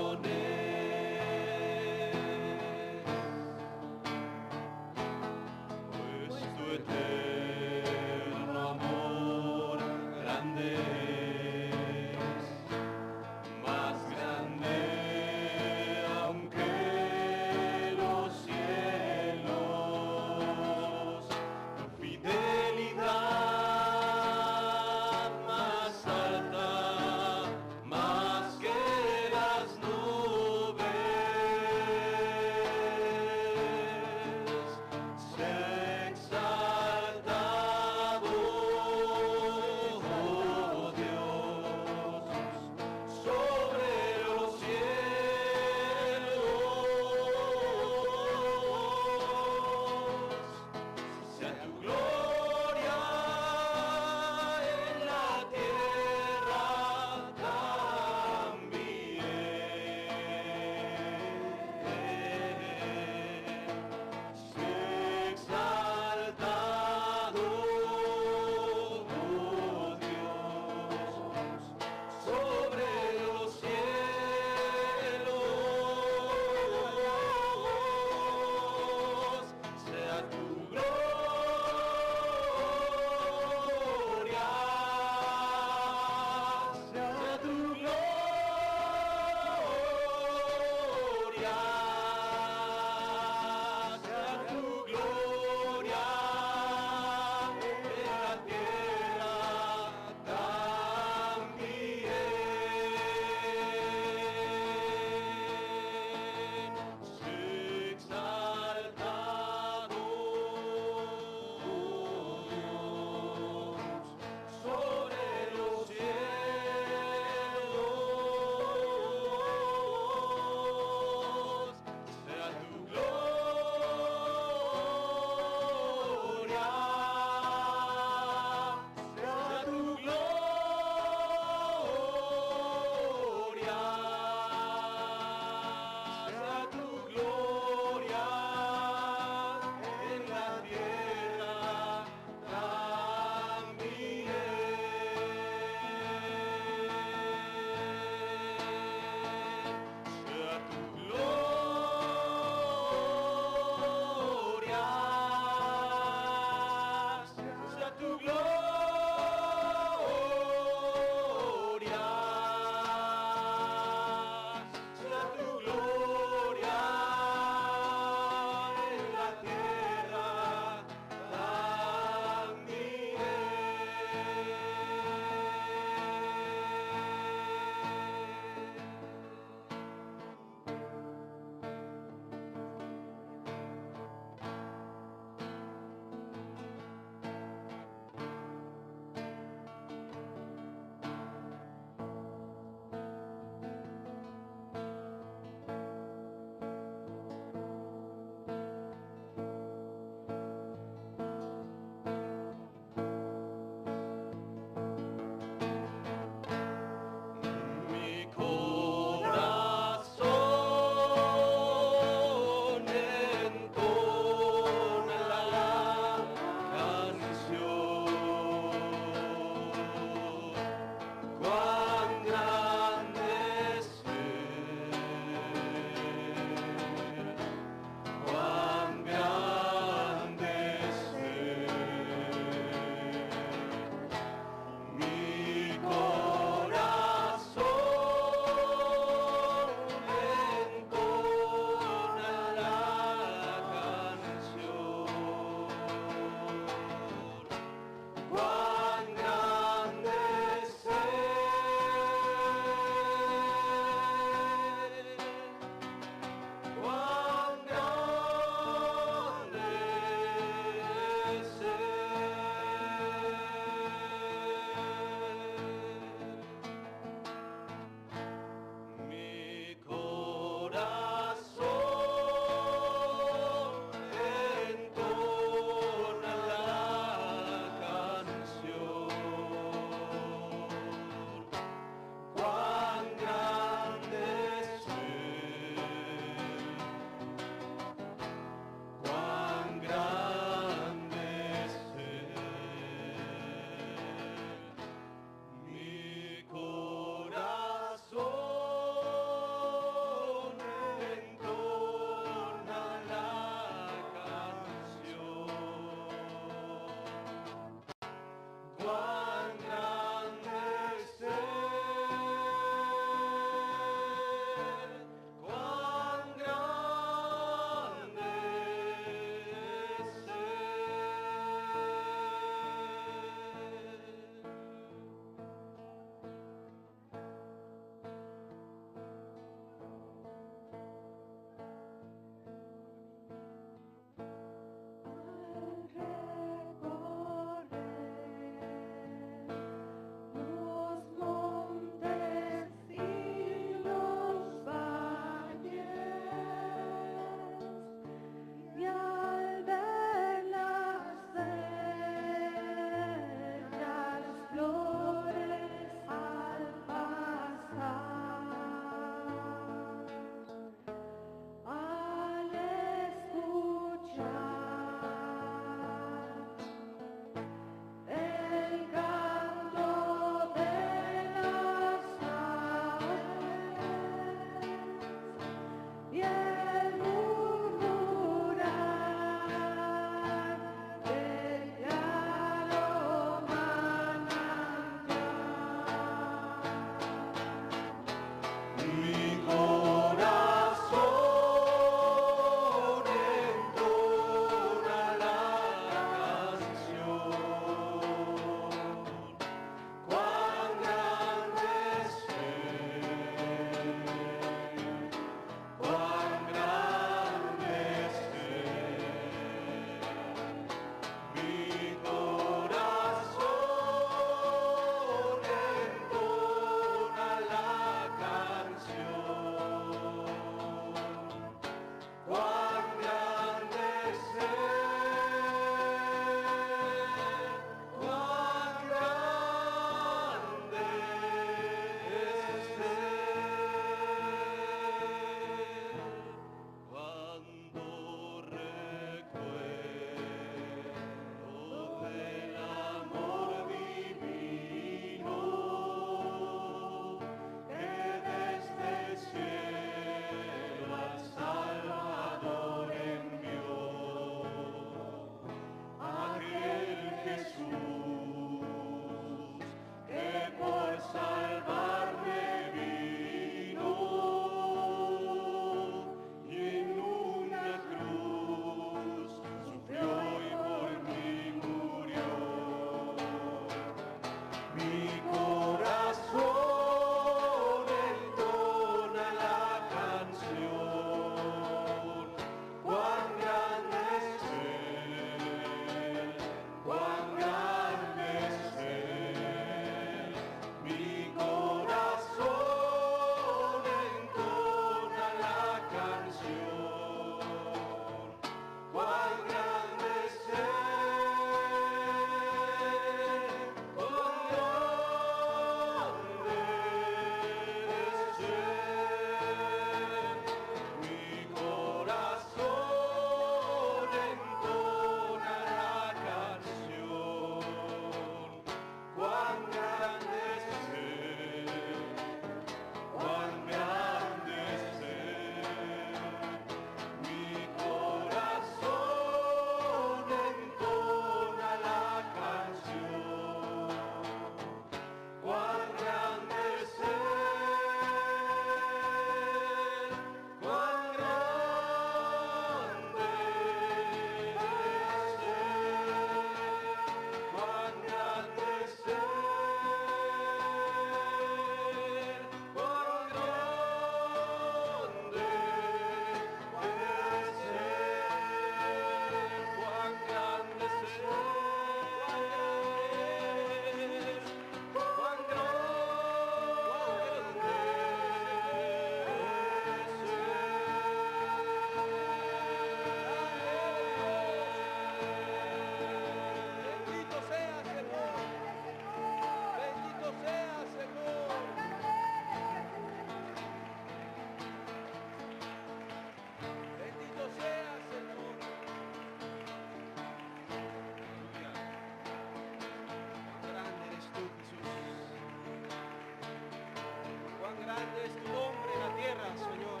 B: grande es tu nombre en la tierra, Señor.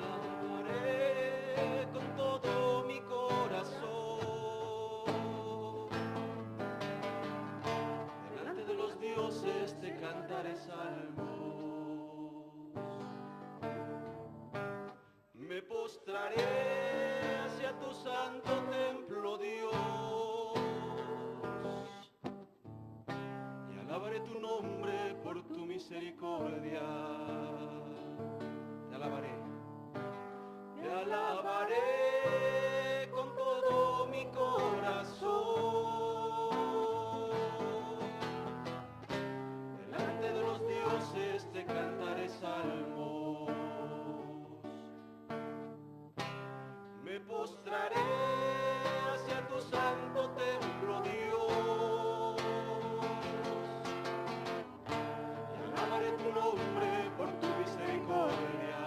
B: Alabaré con todo mi corazón. Delante de los dioses te cantaré salmos. Me postraré hacia tu santo templo, Dios, y alabaré tu nombre por tu misericordia. Te alabaré. Te alabaré con todo mi corazón. Delante de los dioses te cantaré salmos. Me postraré hacia tu santo templo, Dios, y alabaré tu nombre por tu misericordia.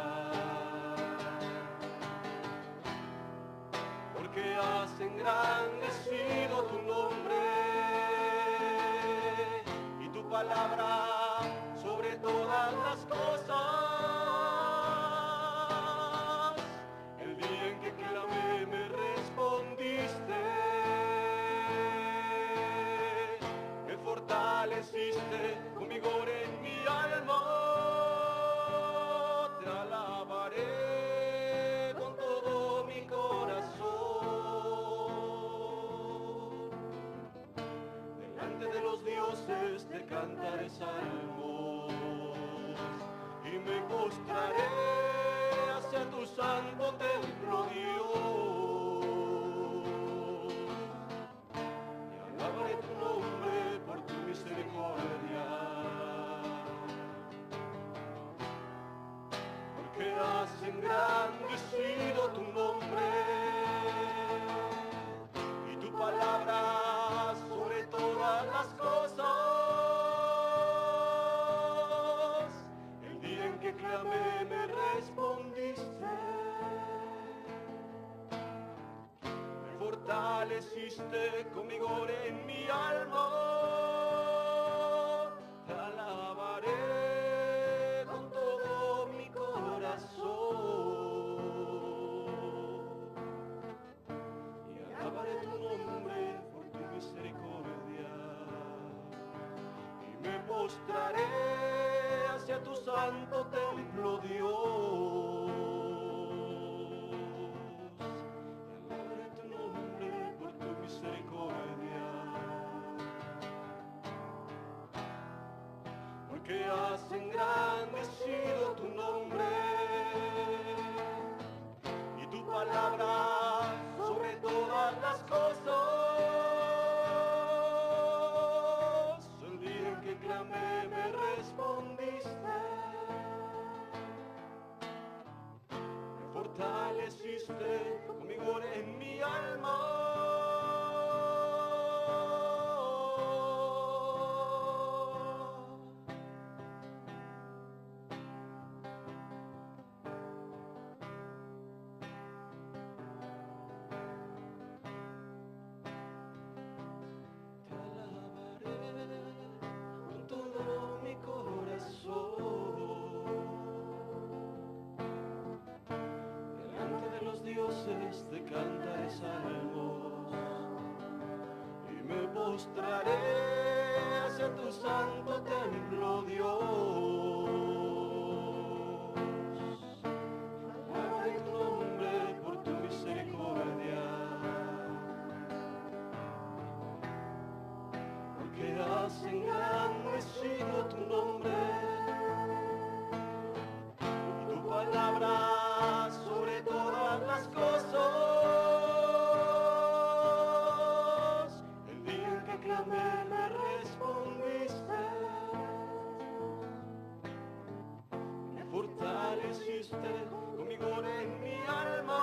B: Porque has engrandecido tu nombre y tu palabra sobre todas las cosas. El día en que clamé me respondiste, me fortaleciste con vigor en mi alma. Te alabaré con todo mi corazón. Delante de los dioses te cantaré salmos y me postraré hacia tu santo templo, Dios, y alabaré tu nombre por tu misericordia. Porque has engrandecido tu nombre y tu palabra sobre todas las cosas. El día en que clamé me respondiste, me fortaleciste con vigor en mi alma. Te alabaré con todo mi corazón y alabaré tu nombre por tu misericordia. Y me postraré hacia tu santo templo, Dios, y alabaré tu nombre por tu misericordia. Porque has engrandecido tu nombre y tu palabra sobre todas las cosas. El día en que clamé me respondiste, me fortaleciste con vigor en mi alma. Te alabaré con todo mi corazón. Delante de los dioses te cantaré salmos y me postraré hacia tu santo templo, Dios. Alabaré tu nombre por tu misericordia. Porque has engrandecido tu nombre y tu palabra sobre todas las cosas. El día en que clamé me respondiste, hiciste conmigo en mi alma.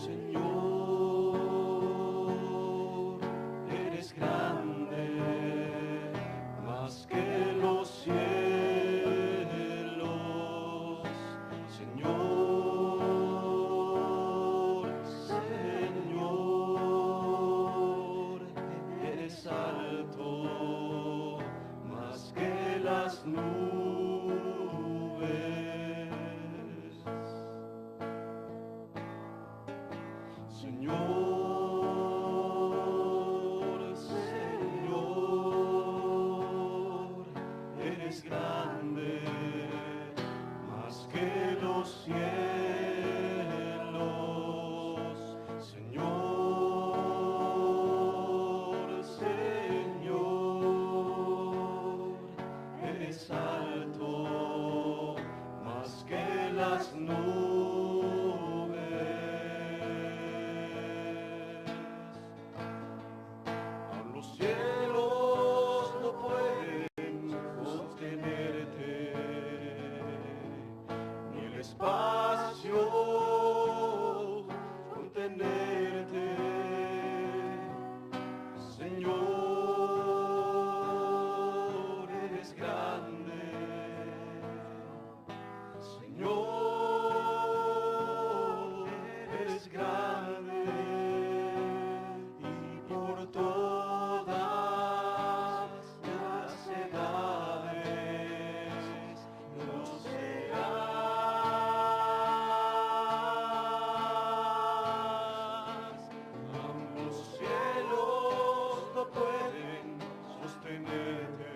B: Señor, eres grande, más que los cielos. Señor, Señor, eres alto, más que las nubes. Señor, Señor, eres grande, más que los cielos. Señor, Señor, eres alto, más que las nubes. Los cielos no pueden sostenerte, ni el espacio contenerte. Señor, eres grande. Señor, eres grande, y por todas las edades lo serás. Los cielos no pueden sostenerte,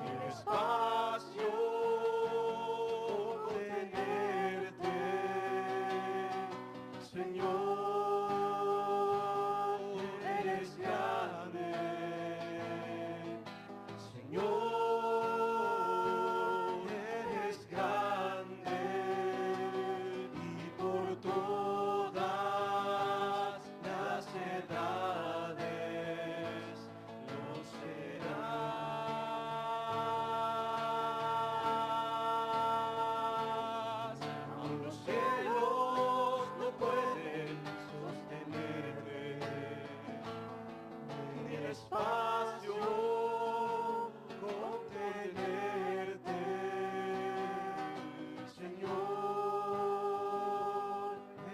B: ni el espacio contenerte. Señor, eres grande. Señor, eres grande, y por todas las edades lo serás. Los cielos no pueden sostenerte, ni el espacio contenerte. Señor,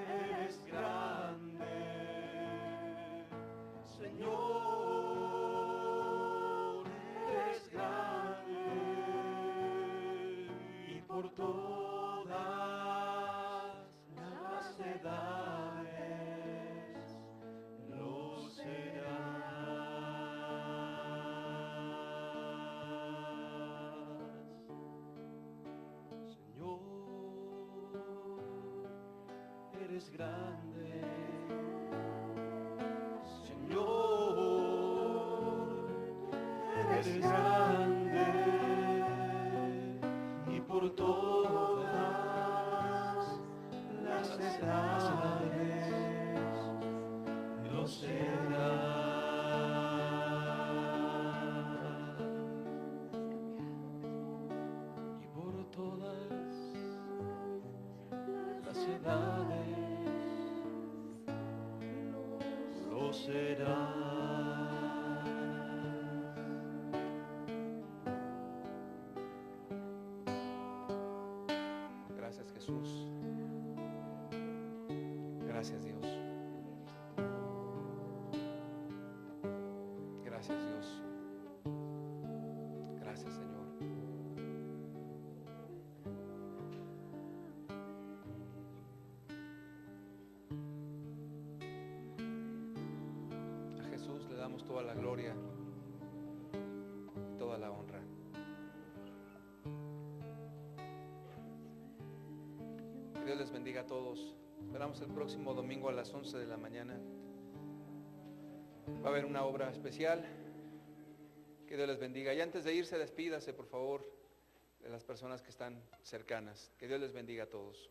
B: eres grande. Señor, eres grande, y por todas las edades lo serás. Señor, eres grande. Señor, eres grande, y por todas las edades lo serás. Y por todas las edades lo serás.
A: Gracias, Jesús. Gracias, Dios. Gracias, Dios. Gracias, Señor. damos toda la gloria, toda la honra. Que Dios les bendiga a todos. Esperamos el próximo domingo a las 11 de la mañana. Va a haber una obra especial. Que Dios les bendiga. Y antes de irse, despídase, por favor, de las personas que están cercanas. Que Dios les bendiga a todos.